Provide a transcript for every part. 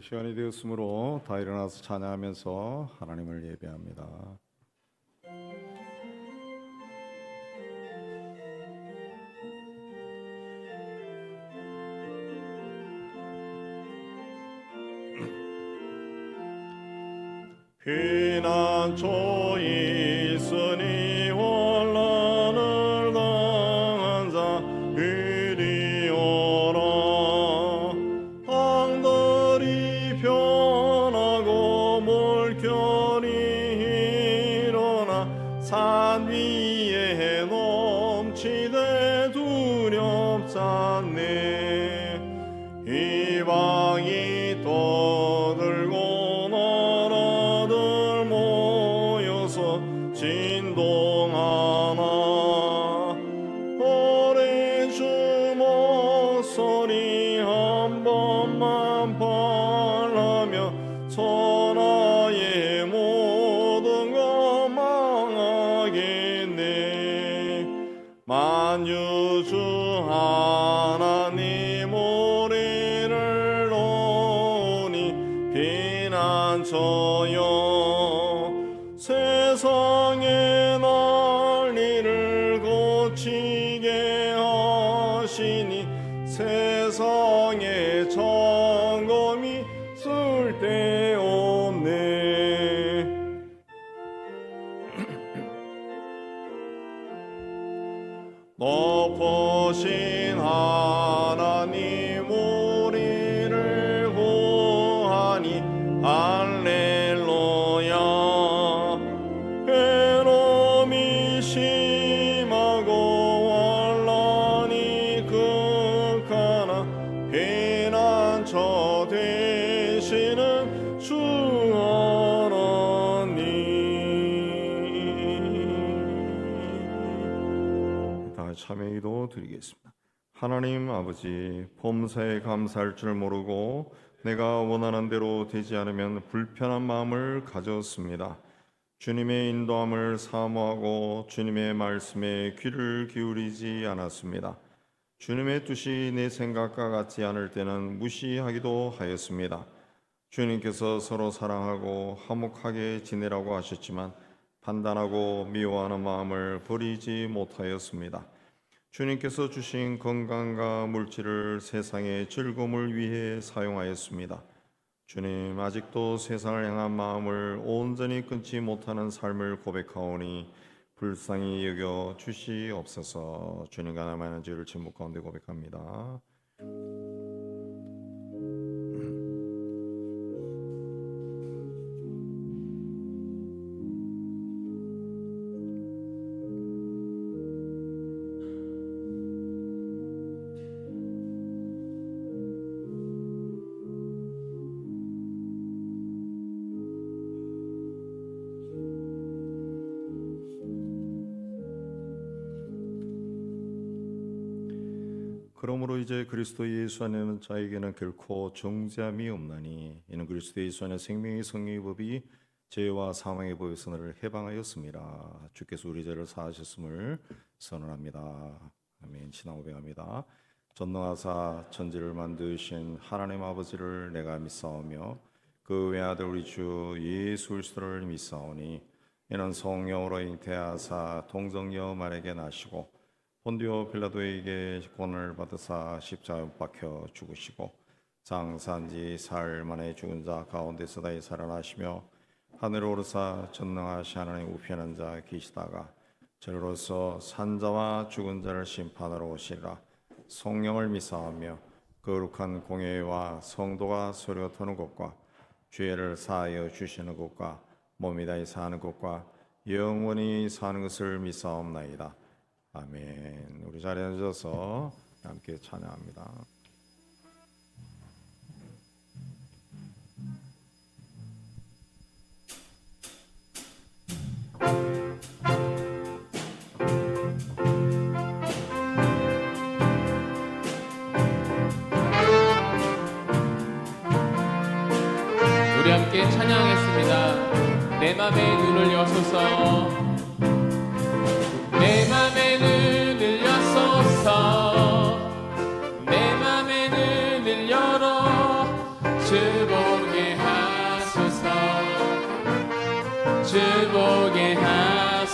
시간이 되었으므로 다 일어나서 찬양하면서 하나님을 예배합니다. 피난처 있으니 환난을 당한 자 이리 오라. 항들이 변하고 물결이 일어나 산 위에 넘치되 두렵잖네. 이방이 떠들고 진동하나. 어린 주 목소리 한 번만 parla며 천하의 모든 것 망하겠네. 만유주 하나님 우리를 도우니 피난처여. 세상의 난리를 고치게 하시니 세상의 점검이 쓸데없네. 높으신 하나님 우리를 구하니 할렐루야. 괴로움이 심하고 환난이 극하나 피난처 되시는 주 하나님. 다 참여 기도 드리겠습니다. 하나님 아버지, 범사에 감사할 줄 모르고 내가 원하는 대로 되지 않으면 불편한 마음을 가졌습니다. 주님의 인도함을 사모하고 주님의 말씀에 귀를 기울이지 않았습니다. 주님의 뜻이 내 생각과 같지 않을 때는 무시하기도 하였습니다. 주님께서 서로 사랑하고 화목하게 지내라고 하셨지만 판단하고 미워하는 마음을 버리지 못하였습니다. 주님께서 주신 건강과 물질을 세상의 즐거움을 위해 사용하였습니다. 주님, 아직도 세상을 향한 마음을 온전히 끊지 못하는 삶을 고백하오니 불쌍히 여겨 주시옵소서. 주님과 남아있는 죄를 침묵 가운데 고백합니다. 그러므로 이제 그리스도 예수 안에는 자에게는 결코 정죄함이 없나니 이는 그리스도 예수 안에 생명의 성령의 법이 죄와 사망의 법에서 너를 해방하였습니다. 주께서 우리 죄를 사하셨음을 선언합니다. 아멘. 신앙 고백합니다. 전능하사 천지를 만드신 하나님 아버지를 내가 믿사오며 그 외아들 우리 주 예수 그리스도를 믿사오니 이는 성령으로 잉태하사 동정녀말에게 나시고 본디오 빌라도에게 권을 받으사 십자가에 못 박혀 죽으시고 장사한지 사흘 만에 죽은 자 가운데서 다시 살아나시며 하늘에 오르사 전능하신 하나님 우편한 자 계시다가 저로서 산자와 죽은 자를 심판하러 오시리라. 성령을 믿사오며 거룩한 공예와 성도가 소리가 터는 곳과 죄를 사하여 주시는 곳과 몸이 다시 사는 곳과 영원히 사는 것을 믿사옵나이다. 아멘. 우리 자리에 앉아서 함께 찬양합니다. 우리 함께 찬양하겠습니다. 내 맘에 눈을 여소서, 내 맘에 눈을 여소서, 내 맘에 눈을 열어 주 보는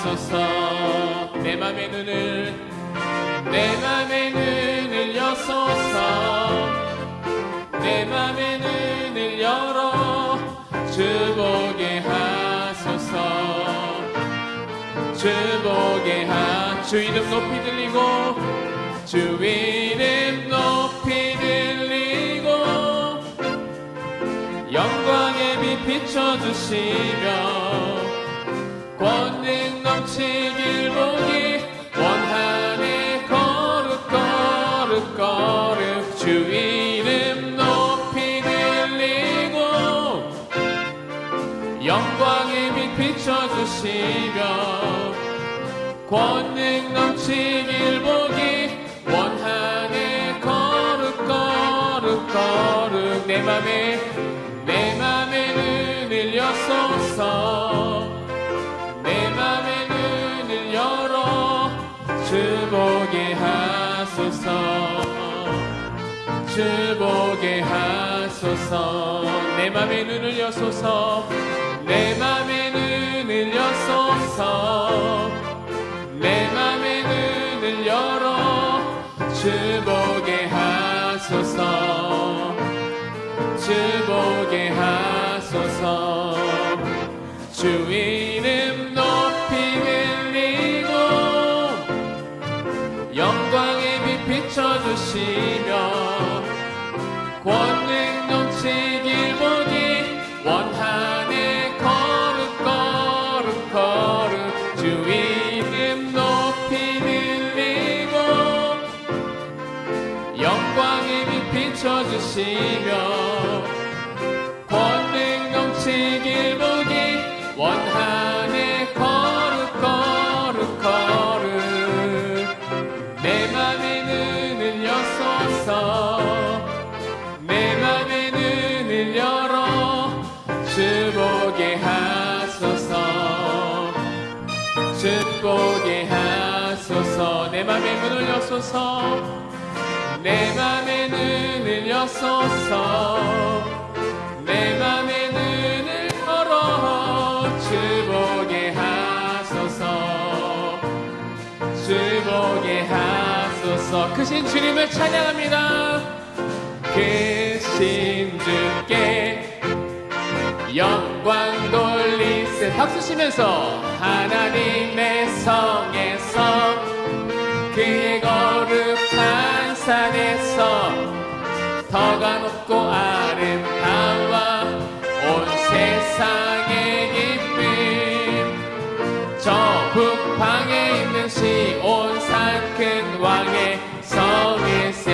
하소서. 내 맘의 눈을 여소서. 내 맘의 눈을 열어 주 보게 하소서. 주 보게 주 이름 높이 들리고 주 이름 높이 들리고 영광의 빛 비춰주시며 권능 넘치길 보기 원하네. 거룩 거룩 거룩 주 이름 높이 들리고 영광의 빛 비춰주시며 권능 넘치길 보기 원하네. 거룩 거룩 거룩 내 맘의 눈을 여소서. 내 맘의 눈을 열어 주 보게 하소서. 주 보게 하소서. 내 맘의 눈을 여소서. 내 맘의 눈을 여소서. 내 맘의 눈을 열어 주 보게 하소서. 주 보게 하소서. 주 이름 높이 들리고 영광의 빛 비춰주시며 권능 넘치길 보기 원하네. 거룩 거룩 거룩 주 이름 높이 들리고 영광의 빛 비춰주시며 권능 넘치길 보기 원하네. 거룩 거룩 거룩 내 맘의 눈을 여소서. 내 맘의 눈을 열어 주 보게 하소서. 주 보게 하소서. 내 맘의 문을 여소서. 내 맘의 눈을 여소서. 내 맘의 눈을 열어 주 보게 하소서. 주 보게 하소서. 크신 주님을 찬양합니다. 크신 주께 영광 돌리세. 박수 치면서 하나님의 성에서 그의 거룩한 산에서 더가 높고 아름다워 온 세상의 기쁨. 저 북방에 있는 시온산 큰 왕의 성일세.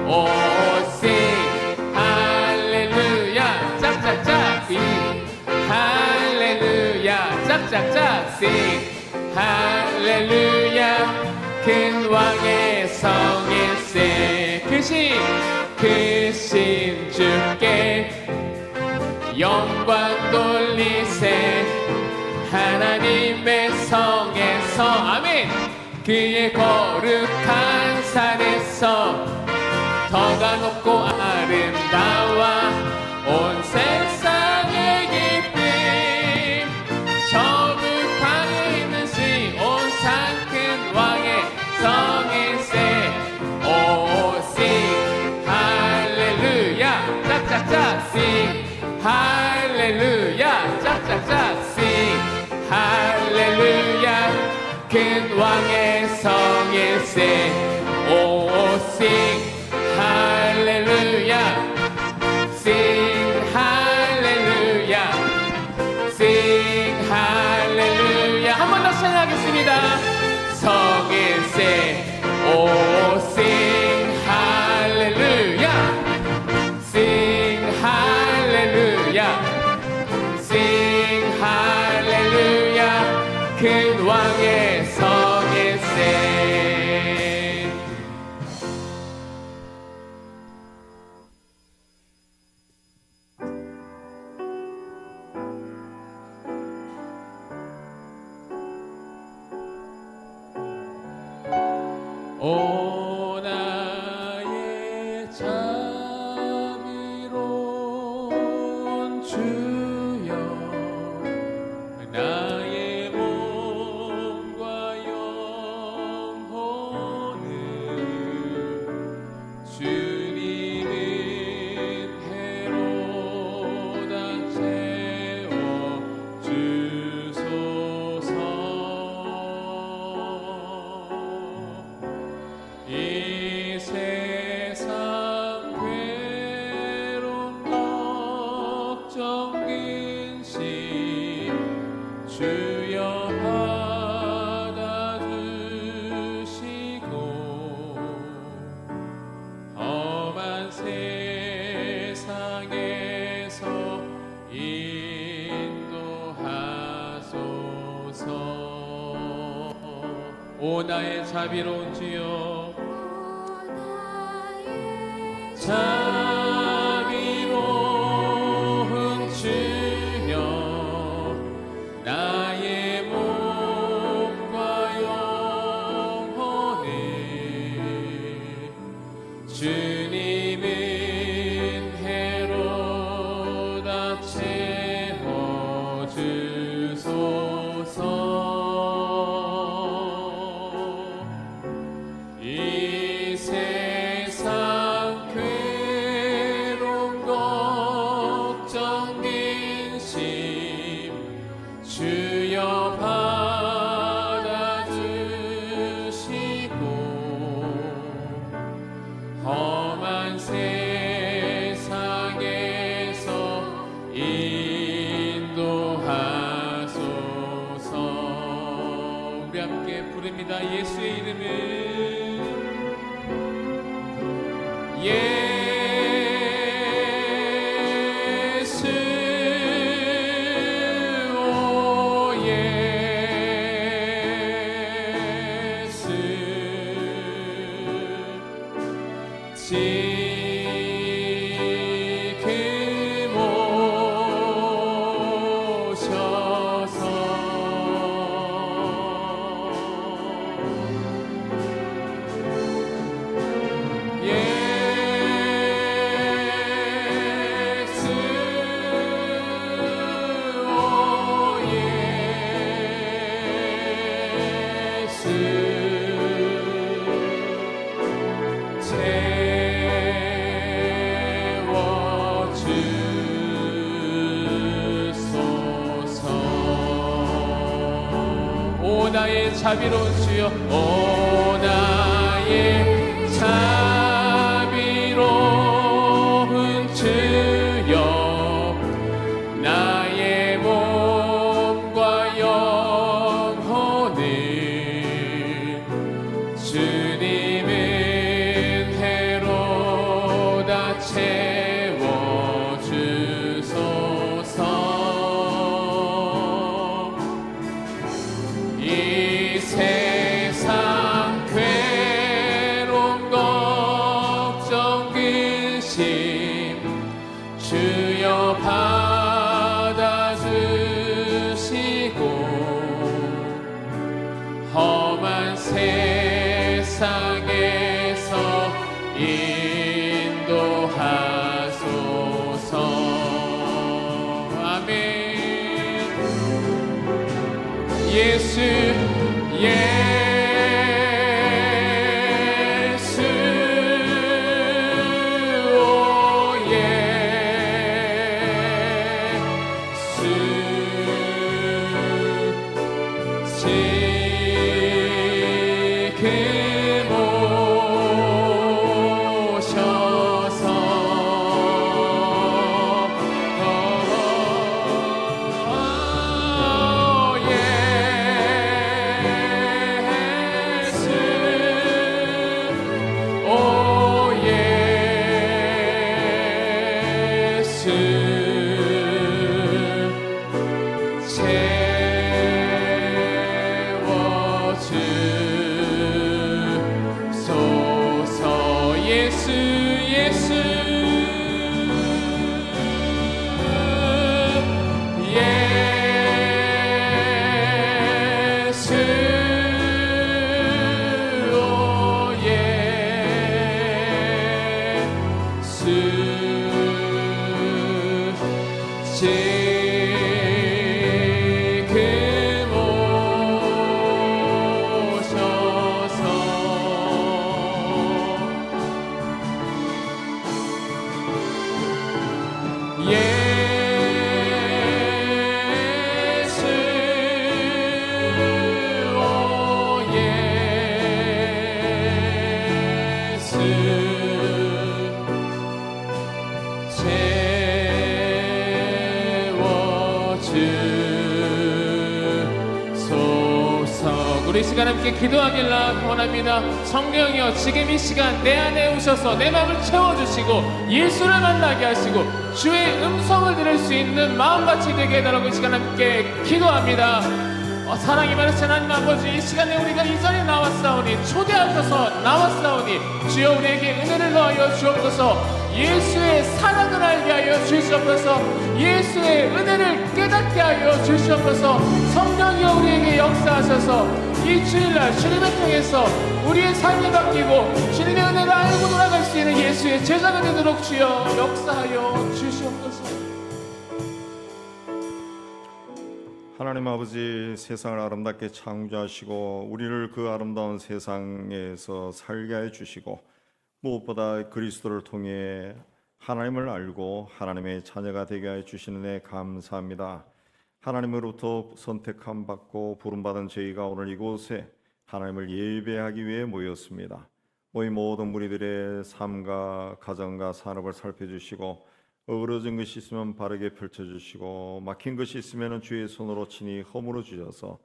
오씨 할렐루야 짝짝짝 시 할렐루야 짝짝짝 시 할렐루야 큰 왕의 성일세. 크신 주께 영광 돌리세. 하나님의 성에서 아멘. 그의 거룩한 산에서 더가 높고 아름다워 온 세상의 기쁨. 저 북방에 있는 시온산 큰 왕의 성일세. 오씨 할렐루야 짝짝짝 시 할렐루야 짝짝짝 시 할렐루야 큰 왕의 성일세. 오씨 할렐루야 sing 할렐루야 sing 할렐루야. 한 번 더 찬양하겠습니다. 성일세 오 sing 할렐루야 sing 할렐루야 sing 할렐루야 큰 왕의 성일세. 세상에서 인도하소서. 오 나의 자비로운 주여, 자비로운 주여, 나의 몸과 영혼을 주님 은혜로 다 채워주소서. 이 세상 괴로운 걱정 근심 주여 받아주시고 험한 세상에서 인도하소서. 우리 함께 부릅니다. 예수의 이름을 예수, 오 예수, 지금 오셔서 나의 자비로운 주여, 오 나의 자비로운 주여, 나의 몸과 영혼을 주님 은혜로 다 채워주소서. 이 세상 괴로운 걱정 근심 주여 받아주시고 험한 세상에서 인도하소서. 아멘. 예수, 예수, 오 예수, 지금 오셔서 채워 우리 시간 함께 기도하길라 원합니다. 성령이여 지금 이 시간 내 안에 오셔서 내 마음을 채워주시고 예수를 만나게 하시고 주의 음성을 들을 수 있는 마음같이 되게 해달라고 이 시간 함께 기도합니다. 사랑이 많으신 하나님 아버지, 이 시간에 우리가 이 자리에 나왔사오니, 초대하셔서 나왔사오니 주여 우리에게 은혜를 더하여 주옵소서. 예수의 사랑을 알게 하여 주시옵소서. 예수의 은혜를 깨닫게 하여 주시옵소서. 성령이여 우리에게 역사하셔서 이 주일날 주님을 통해서 우리의 삶이 바뀌고 주님의 은혜를 알고 돌아갈 수 있는 예수의 제자가 되도록 주여 역사하여 주시옵소서. 하나님 아버지, 세상을 아름답게 창조하시고 우리를 그 아름다운 세상에서 살게 해 주시고 무엇보다 그리스도를 통해 하나님을 알고 하나님의 자녀가 되게 해 주시는 데 감사합니다. 하나님으로부터 선택함 받고 부름받은 저희가 오늘 이곳에 하나님을 예배하기 위해 모였습니다. 모인 모든 무리들의 삶과 가정과 산업을 살펴주시고 어그러진 것이 있으면 바르게 펼쳐주시고 막힌 것이 있으면 주의 손으로 친히 허물어 주셔서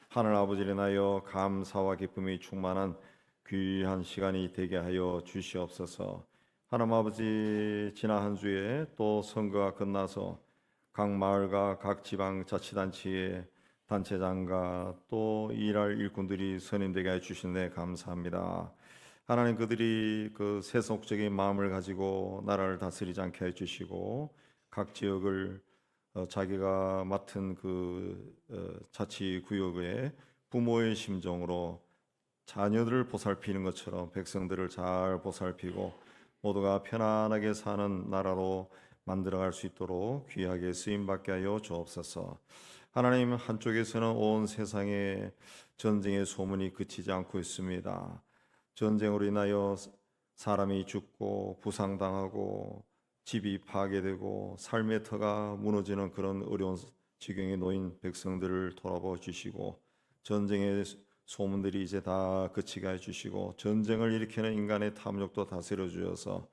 하늘 아버지를 인하여 감사와 기쁨이 충만한 귀한 시간이 되게 하여 주시옵소서. 하나님 아버지, 지난 한 주에 또 선거가 끝나서 각 마을과 각 지방 자치단체의 단체장과 또 일할 일꾼들이 선임되게 해주신 데 감사합니다. 하나님, 그들이 그 세속적인 마음을 가지고 나라를 다스리지 않게 해주시고 각 지역을 자기가 맡은 그 자치구역의 부모의 심정으로 자녀들을 보살피는 것처럼 백성들을 잘 보살피고 모두가 편안하게 사는 나라로 만들어갈 수 있도록 귀하게 쓰임받게 하여 주옵소서. 하나님, 한쪽에서는 온 세상에 전쟁의 소문이 그치지 않고 있습니다. 전쟁으로 인하여 사람이 죽고 부상당하고 집이 파괴되고 삶의 터가 무너지는 그런 어려운 지경에 놓인 백성들을 돌아봐 주시고 전쟁의 소문들이 이제 다 그치게 해주시고 전쟁을 일으키는 인간의 탐욕도 다스려 주셔서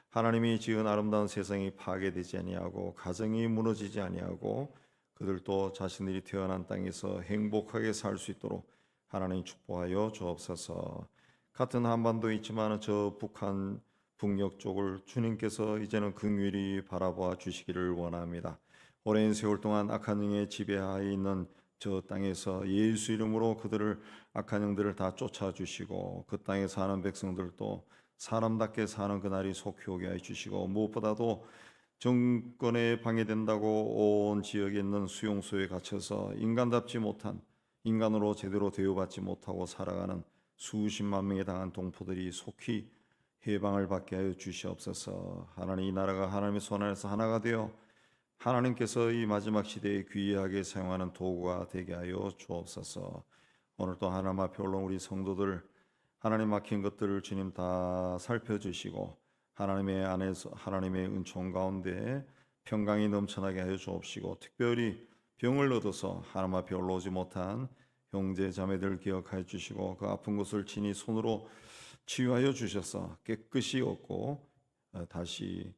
하나님이 지은 아름다운 세상이 파괴되지 아니하고 가정이 무너지지 아니하고 그들도 자신들이 태어난 땅에서 행복하게 살 수 있도록 하나님 축복하여 주옵소서. 같은 한반도에 있지만 저 북한 북녘 쪽을 주님께서 이제는 긍휼히 바라보아 주시기를 원합니다. 오랜 세월 동안 악한 영의 지배하에 있는 저 땅에서 예수 이름으로 그들을 악한 영들을 다 쫓아주시고 그 땅에 사는 백성들도 사람답게 사는 그날이 속히 오게 해주시고 무엇보다도 정권에 방해된다고 온 지역에 있는 수용소에 갇혀서 인간답지 못한 인간으로 제대로 대우받지 못하고 살아가는 수십만 명에 당한 동포들이 속히 해방을 받게 하여 주시옵소서. 하나님, 이 나라가 하나님의 손 안에서 하나가 되어 하나님께서 이 마지막 시대에 귀하게 사용하는 도구가 되게 하여 주옵소서. 오늘 또 하나님 앞에 올라온 우리 성도들 하나님 막힌 것들을 주님 다 살펴주시고 하나님의 안에서 하나님의 은총 가운데 평강이 넘쳐나게 하여 주옵시고 특별히 병을 얻어서 하나님 앞에 올라오지 못한 형제 자매들 기억하여 주시고 그 아픈 곳을 친히 손으로 치유하여 주셔서 깨끗이 얻고 다시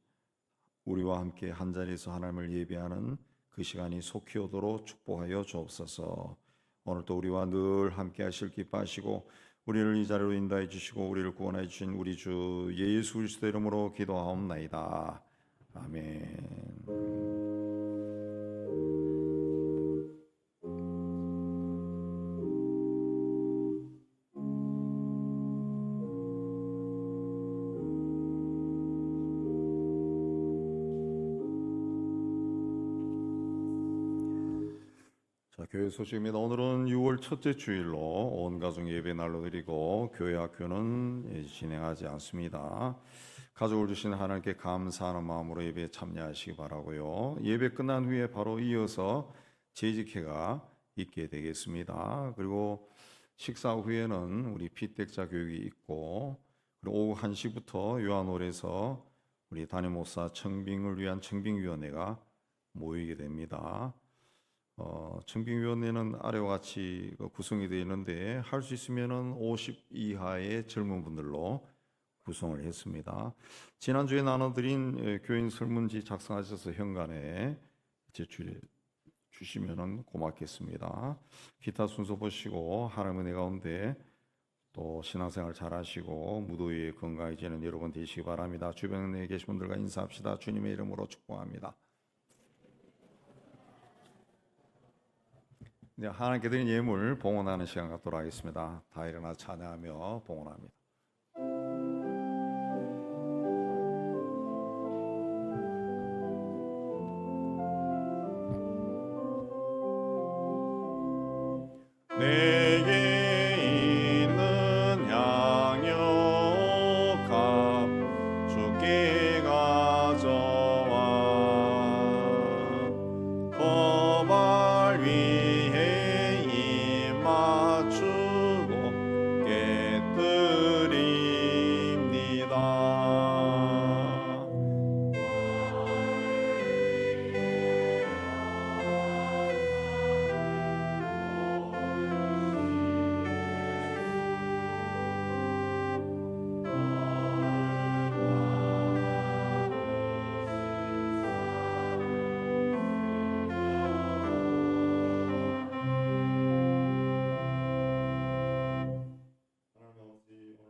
우리와 함께 한자리에서 하나님을 예배하는 그 시간이 속히 오도록 축복하여 주옵소서. 오늘도 우리와 늘 함께 하실 기뻐하시고 우리를 이 자리로 인도해 주시고 우리를 구원해 주신 우리 주 예수 그리스도 이름으로 기도하옵나이다. 아멘. 교회 소식입니다. 오늘은 6월 첫째 주일로 온 가족 예배 날로 드리고 교회 학교는 진행하지 않습니다. 가족을 주신 하나님께 감사하는 마음으로 예배에 참여하시기 바라고요. 예배 끝난 후에 바로 이어서 재직회가 있게 되겠습니다. 그리고 식사 후에는 우리 피택자 교육이 있고 그리고 오후 1시부터 요한홀에서 우리 담임 목사 청빙을 위한 청빙위원회가 모이게 됩니다. 청빙위원회는 아래와 같이 구성이 되어 있는데 할 수 있으면은 50 이하의 젊은 분들로 구성을 했습니다. 지난주에 나눠드린 교인 설문지 작성하셔서 현관에 제출해 주시면 고맙겠습니다. 기타 순서 보시고 하나님의 은혜 가운데 또 신앙생활 잘하시고 무더위에 건강해지는 여러분 되시기 바랍니다. 주변에 계신 분들과 인사합시다. 주님의 이름으로 축복합니다. 이제 하나님께 드린 예물 봉헌하는 시간 갖도록 하겠습니다. 다 일어나 찬양하며 봉헌합니다. 내게 있는 양육값 주께 가져와 거발 위에 입 맞추고 깨뜨립니다.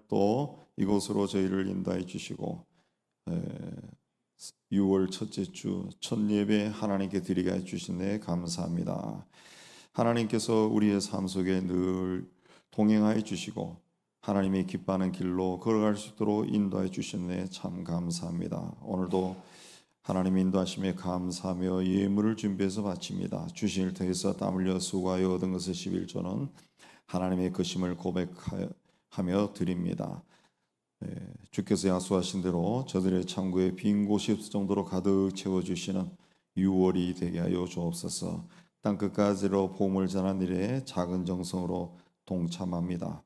또 이곳으로 저희를 인도해 주시고 6월 첫째 주 첫 예배 하나님께 드리게 해주신 데 감사합니다. 하나님께서 우리의 삶 속에 늘 동행하여 주시고 하나님이 기뻐하는 길로 걸어갈 수 있도록 인도해 주신 데 참 감사합니다. 오늘도 하나님 인도하심에 감사하며 예물을 준비해서 바칩니다. 주신 일 통해서 땀 흘려 수고하여 얻은 것의 11조는 하나님의 것임을 고백하며 드립니다. 주께서 약속하신 대로 저들의 창고에 빈 곳이 없을 정도로 가득 채워주시는 6월이 되게 하여 주옵소서. 땅끝까지로 복음을 전하는 일에 작은 정성으로 동참합니다.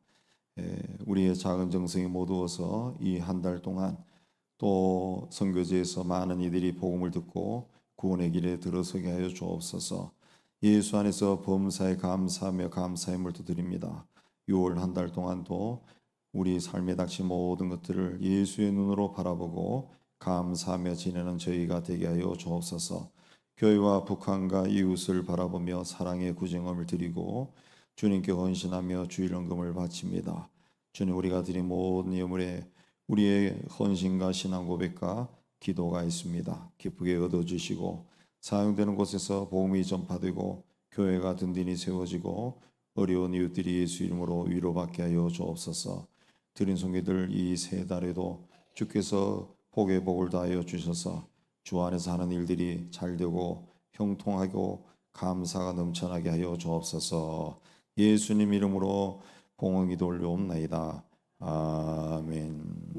우리의 작은 정성이 모두어서 이 한 달 동안 또 선교지에서 많은 이들이 복음을 듣고 구원의 길에 들어서게 하여 주옵소서. 예수 안에서 범사에 감사하며 감사의 물도 드립니다. 6월 한 달 동안도 우리 삶에 닥친 모든 것들을 예수의 눈으로 바라보고 감사하며 지내는 저희가 되게 하여 주옵소서. 교회와 북한과 이웃을 바라보며 사랑의 구정함을 드리고 주님께 헌신하며 주일헌금을 바칩니다. 주님, 우리가 드린 모든 예물에 우리의 헌신과 신앙 고백과 기도가 있습니다. 기쁘게 얻어주시고 사용되는 곳에서 복음이 전파되고 교회가 든든히 세워지고 어려운 이웃들이 예수 이름으로 위로받게 하여 주옵소서. 드린 성기들 이 세 달에도 주께서 복의 복을 다하여 주셔서 주 안에서 하는 일들이 잘되고 형통하고 감사가 넘쳐나게 하여 주옵소서. 예수님 이름으로 봉헌기도 올려옵나이다. 아멘.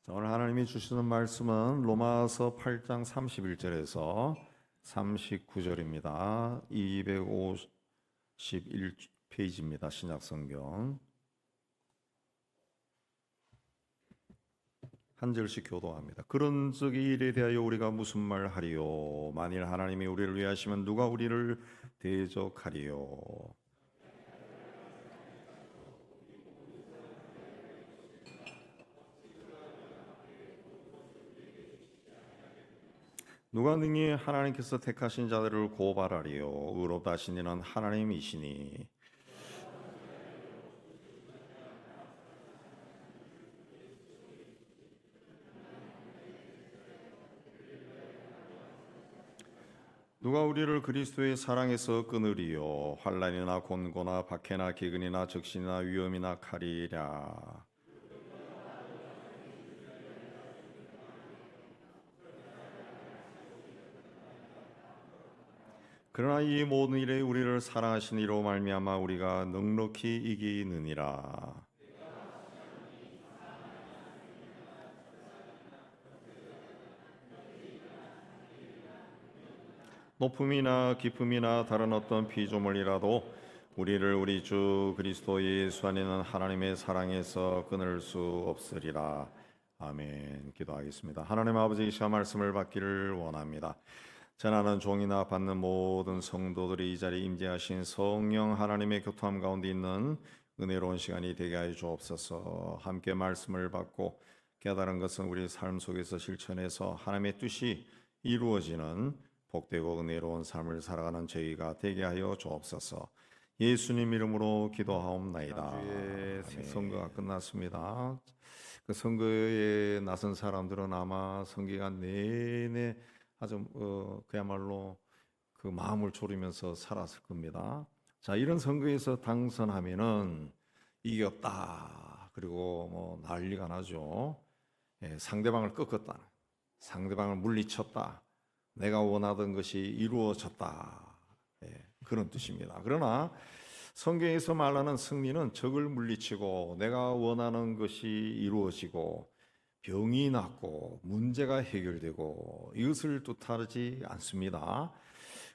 오늘 하나님이 주시는 말씀은 로마서 8장 31절에서 39절입니다. 251페이지입니다. 신약성경. 한 절씩 교도합니다. 그런즉 이 일에 대하여 우리가 무슨 말 하리요? 만일 하나님이 우리를 위하시면 누가 우리를 대적하리요? 누가 능히 하나님께서 택하신 자들을 고발하리요? 의롭다 하신 이는 하나님이시니. 누가 우리를 그리스도의 사랑에서 끊으리요? 환난이나 곤고나 박해나 기근이나 적신이나 위험이나 칼이랴. 그러나 이 모든 일에 우리를 사랑하신 이로 말미암아 우리가 넉넉히 이기느니라. 높음이나 깊음이나 다른 어떤 피조물이라도 우리를 우리 주 그리스도 예수 안에 있는 하나님의 사랑에서 끊을 수 없으리라. 아멘. 기도하겠습니다. 하나님 아버지, 이 시간 말씀을 받기를 원합니다. 전하는 종이나 받는 모든 성도들이 이 자리에 임재하신 성령 하나님의 교통함 가운데 있는 은혜로운 시간이 되게 하여 주옵소서. 함께 말씀을 받고 깨달은 것은 우리 삶 속에서 실천해서 하나님의 뜻이 이루어지는 복되고 은혜로운 삶을 살아가는 저희가 되게 하여 주옵소서. 예수님 이름으로 기도하옵나이다. 주의 선거가 끝났습니다. 그 선거에 나선 사람들은 아마 선기간 내내 아주 그야말로 그 마음을 졸이면서 살았을 겁니다. 자, 이런 선거에서 당선하면은 이겼다. 그리고 뭐 난리가 나죠. 상대방을 꺾었다. 상대방을 물리쳤다. 내가 원하던 것이 이루어졌다. 그런 뜻입니다. 그러나 성경에서 말하는 승리는 적을 물리치고 내가 원하는 것이 이루어지고 병이 낫고 문제가 해결되고 이것을 뜻하지 않습니다.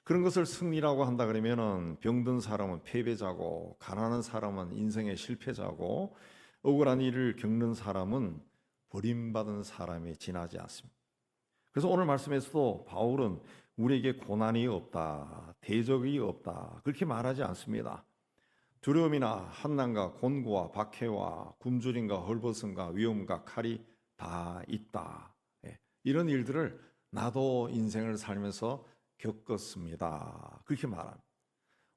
그런 것을 승리라고 한다 그러면은 병든 사람은 패배자고 가난한 사람은 인생의 실패자고 억울한 일을 겪는 사람은 버림받은 사람이 지나지 않습니다. 그래서 오늘 말씀에서도 바울은 우리에게 고난이 없다, 대적이 없다 그렇게 말하지 않습니다. 두려움이나 환난과 곤고와 박해와 굶주림과 헐벗음과 위험과 칼이 다 있다. 이런 일들을 나도 인생을 살면서 겪었습니다. 그렇게 말합니다.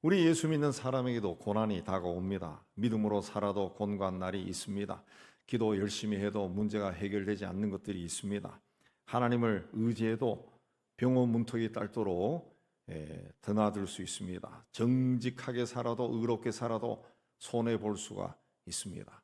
우리 예수 믿는 사람에게도 고난이 다가옵니다. 믿음으로 살아도 곤고한 날이 있습니다. 기도 열심히 해도 문제가 해결되지 않는 것들이 있습니다. 하나님을 의지해도 병원 문턱이 닳도록 드나들 수 있습니다. 정직하게 살아도 의롭게 살아도 손해 볼 수가 있습니다.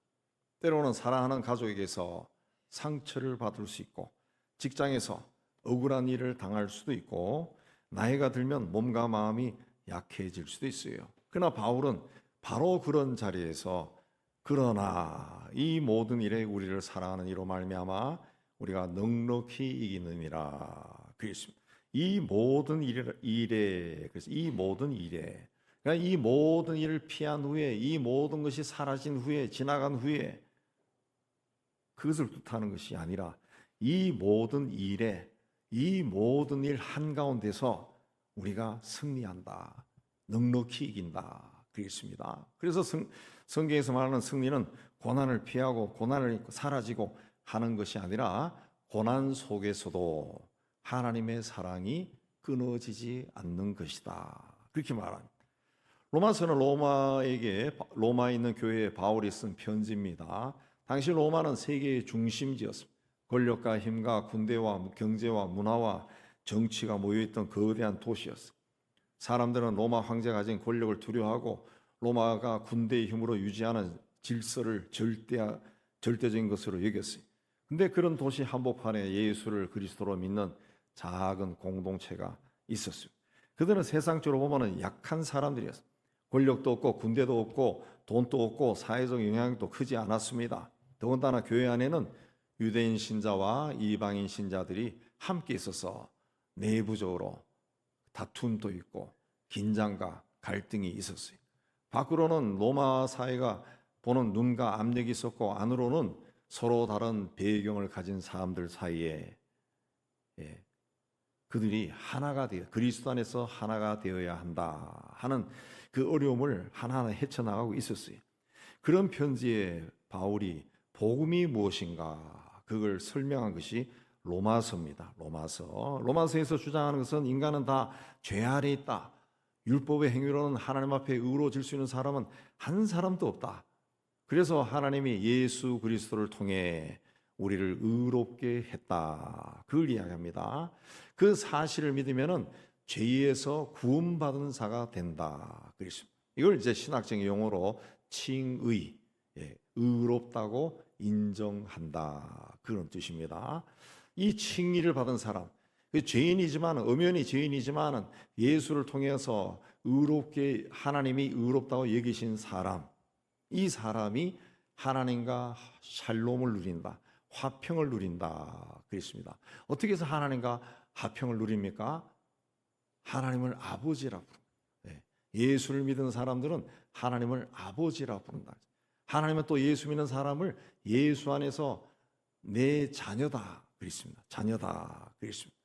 때로는 사랑하는 가족에게서 상처를 받을 수 있고 직장에서 억울한 일을 당할 수도 있고 나이가 들면 몸과 마음이 약해질 수도 있어요. 그러나 바울은 바로 그런 자리에서 그러나 이 모든 일에 우리를 사랑하는 이로 말미암아 우리가 넉넉히 이기느니라 그랬습니다. 이 모든 일에 그래서 이 모든 일에 그러니까 이 모든 일을 피한 후에 이 모든 것이 사라진 후에 지나간 후에 그것을 뜻하는 것이 아니라 이 모든 일에 이 모든 일 한가운데서 우리가 승리한다. 넉넉히 이긴다. 그랬습니다. 그래서 성경에서 말하는 승리는 고난을 피하고 고난을 사라지고 하는 것이 아니라 고난 속에서도 하나님의 사랑이 끊어지지 않는 것이다. 그렇게 말합니다. 로마서는 로마에 있는 교회에 바울이 쓴 편지입니다. 당시 로마는 세계의 중심지였습니다. 권력과 힘과 군대와 경제와 문화와 정치가 모여있던 거대한 도시였습니다. 사람들은 로마 황제가 가진 권력을 두려워하고 로마가 군대의 힘으로 유지하는 질서를 절대적인 것으로 여겼어요. 근데 그런 도시 한복판에 예수를 그리스도로 믿는 작은 공동체가 있었어요. 그들은 세상적으로 보면 약한 사람들이었어요. 권력도 없고 군대도 없고 돈도 없고 사회적 영향력도 크지 않았습니다. 더군다나 교회 안에는 유대인 신자와 이방인 신자들이 함께 있어서 내부적으로 다툼도 있고 긴장과 갈등이 있었어요. 밖으로는 로마 사회가 보는 눈과 압력이 있었고 안으로는 서로 다른 배경을 가진 사람들 사이에 그들이 하나가 되어 그리스도 안에서 하나가 되어야 한다 하는 그 어려움을 하나하나 헤쳐나가고 있었어요. 그런 편지에 바울이 복음이 무엇인가 그걸 설명한 것이 로마서입니다. 로마서에서 주장하는 것은 인간은 다 죄 아래 있다. 율법의 행위로는 하나님 앞에 의로워질 수 있는 사람은 한 사람도 없다. 그래서 하나님이 예수 그리스도를 통해 우리를 의롭게 했다. 그걸 이야기합니다. 그 사실을 믿으면은 죄에서 구원받은 자가 된다. 그랬습니다. 이걸 이제 신학적인 용어로 칭의, 의롭다고 인정한다. 그런 뜻입니다. 이 칭의를 받은 사람, 죄인이지만 엄연히 죄인이지만 예수를 통해서 의롭게 하나님이 의롭다고 여기신 사람, 이 사람이 하나님과 샬롬을 누린다. 화평을 누린다. 그랬습니다. 어떻게 해서 하나님과 화평을 누립니까? 하나님을 아버지라고. 예수를 믿는 사람들은 하나님을 아버지라 부른다. 하나님은 또 예수 믿는 사람을 예수 안에서 내 자녀다 그랬습니다. 자녀다 그랬습니다.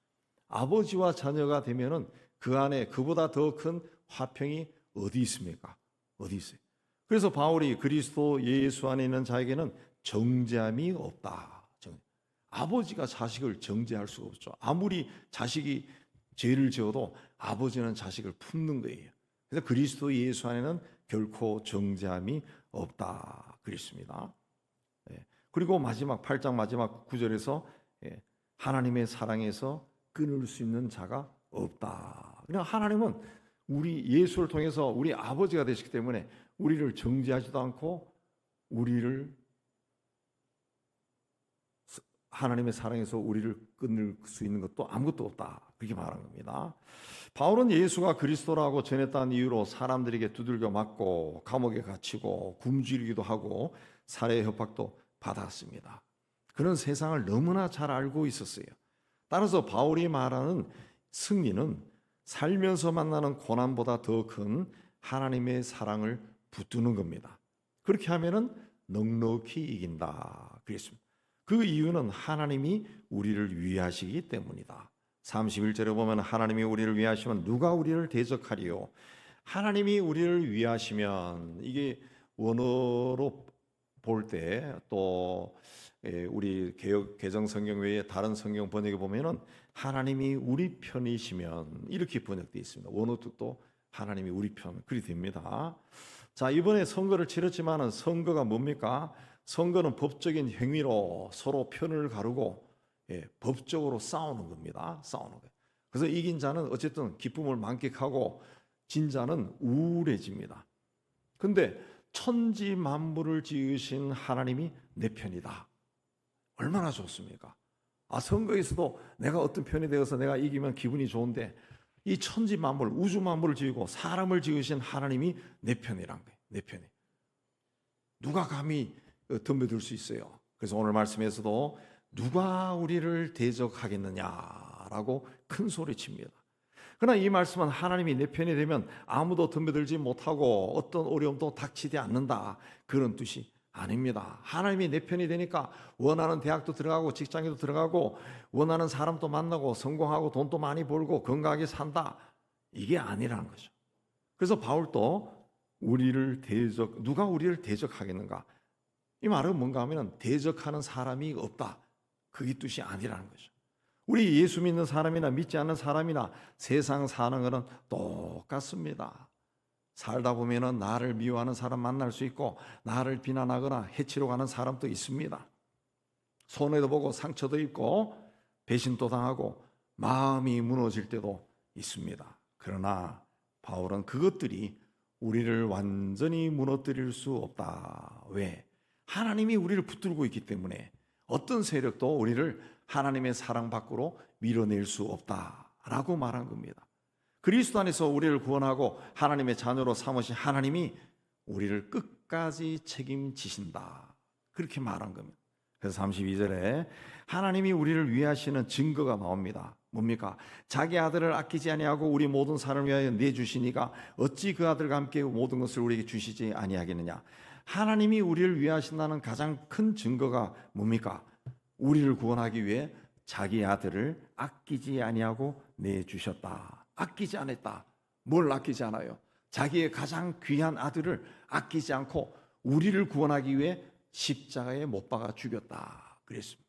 아버지와 자녀가 되면은 그 안에 그보다 더 큰 화평이 어디 있습니까? 어디 있어요? 그래서 바울이 그리스도 예수 안에 있는 자에게는 정죄함이 없다. 아버지가 자식을 정죄할 수가 없죠. 아무리 자식이 죄를 지어도 아버지는 자식을 품는 거예요. 그래서 그리스도 예수 안에는 결코 정죄함이 없다 그랬습니다. 그리고 마지막 8장 마지막 9절에서 하나님의 사랑에서 끊을 수 있는 자가 없다. 그냥 하나님은 우리 예수를 통해서 우리 아버지가 되시기 때문에 우리를 정죄하지도 않고 우리를 하나님의 사랑에서 우리를 끊을 수 있는 것도 아무것도 없다. 그렇게 말한 겁니다. 바울은 예수가 그리스도라고 전했다는 이유로 사람들에게 두들겨 맞고 감옥에 갇히고 굶주리기도 하고 살해 협박도 받았습니다. 그런 세상을 너무나 잘 알고 있었어요. 따라서 바울이 말하는 승리는 살면서 만나는 고난보다 더 큰 하나님의 사랑을 붙드는 겁니다. 그렇게 하면은 넉넉히 이긴다 그랬습니다. 그 이유는 하나님이 우리를 위하시기 때문이다. 31절에 보면 하나님이 우리를 위하시면 누가 우리를 대적하리요? 하나님이 우리를 위하시면 이게 원어로 볼 때 또 우리 개정 성경 외에 다른 성경 번역에 보면은 하나님이 우리 편이시면 이렇게 번역되어 있습니다. 원어 뜻도 하나님이 우리 편 그리 됩니다. 자, 이번에 선거를 치렀지만은 선거가 뭡니까? 선거는 법적인 행위로 서로 편을 가르고 법적으로 싸우는 겁니다. 싸우는 거예요. 그래서 이긴 자는 어쨌든 기쁨을 만끽하고 진 자는 우울해집니다. 근데 천지 만물을 지으신 하나님이 내 편이다. 얼마나 좋습니까? 선거에서도 내가 어떤 편이 되어서 내가 이기면 기분이 좋은데 이 천지 만물, 우주 만물을 지으고 사람을 지으신 하나님이 내 편이란 거예요. 내 편이. 누가 감히 덤벼들 수 있어요. 그래서 오늘 말씀에서도 누가 우리를 대적하겠느냐라고 큰 소리 칩니다. 그러나 이 말씀은 하나님이 내 편이 되면 아무도 덤벼들지 못하고 어떤 어려움도 닥치지 않는다 그런 뜻이 아닙니다. 하나님이 내 편이 되니까 원하는 대학도 들어가고 직장에도 들어가고 원하는 사람도 만나고 성공하고 돈도 많이 벌고 건강하게 산다 이게 아니라는 거죠. 그래서 바울도 누가 우리를 대적하겠는가? 이 말은 뭔가 하면 대적하는 사람이 없다. 그게 뜻이 아니라는 거죠. 우리 예수 믿는 사람이나 믿지 않는 사람이나 세상 사는 것은 똑같습니다. 살다 보면은 나를 미워하는 사람 만날 수 있고 나를 비난하거나 해치러 가는 사람도 있습니다. 손해도 보고 상처도 입고 배신도 당하고 마음이 무너질 때도 있습니다. 그러나 바울은 그것들이 우리를 완전히 무너뜨릴 수 없다. 왜? 하나님이 우리를 붙들고 있기 때문에 어떤 세력도 우리를 하나님의 사랑 밖으로 밀어낼 수 없다라고 말한 겁니다. 그리스도 안에서 우리를 구원하고 하나님의 자녀로 삼으신 하나님이 우리를 끝까지 책임지신다. 그렇게 말한 겁니다. 그래서 32절에 하나님이 우리를 위하시는 증거가 나옵니다. 뭡니까? 자기 아들을 아끼지 아니하고 우리 모든 사람을 위하여 내주시니가 어찌 그 아들과 함께 모든 것을 우리에게 주시지 아니하겠느냐. 하나님이 우리를 위하신다는 가장 큰 증거가 뭡니까? 우리를 구원하기 위해 자기 아들을 아끼지 아니하고 내주셨다. 아끼지 않았다. 뭘 아끼지 않아요? 자기의 가장 귀한 아들을 아끼지 않고 우리를 구원하기 위해 십자가에 못 박아 죽였다. 그랬습니다.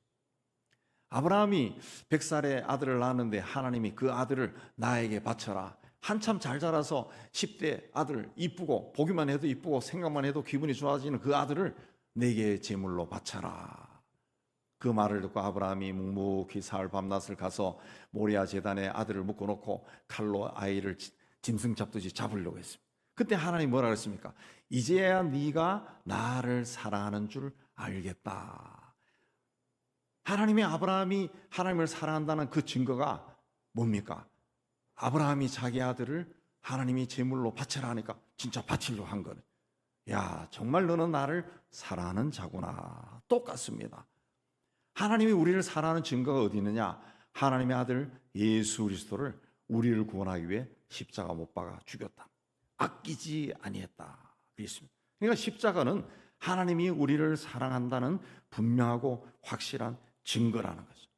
아브라함이 100살에 아들을 낳았는데 하나님이 그 아들을 나에게 바쳐라. 한참 잘 자라서 10대 아들 이쁘고 보기만 해도 이쁘고 생각만 해도 기분이 좋아지는 그 아들을 내게 제물로 바쳐라. 그 말을 듣고 아브라함이 묵묵히 사흘 밤낮을 가서 모리아 제단에 아들을 묶어놓고 칼로 아이를 짐승 잡듯이 잡으려고 했습니다. 그때 하나님 뭐라 그랬습니까? 이제야 네가 나를 사랑하는 줄 알겠다. 하나님이 아브라함이 하나님을 사랑한다는 그 증거가 뭡니까? 아브라함이 자기 아들을 하나님이 제물로 바치라 하니까 진짜 바치려고 한 거네. 야, 정말 너는 나를 사랑하는 자구나. 똑같습니다. 하나님이 우리를 사랑하는 증거가 어디 있느냐? 하나님의 아들 예수 그리스도를 우리를 구원하기 위해 십자가 못 박아 죽였다. 아끼지 아니했다 그랬습니다. 그러니까 십자가는 하나님이 우리를 사랑한다는 분명하고 확실한 증거라는 거죠.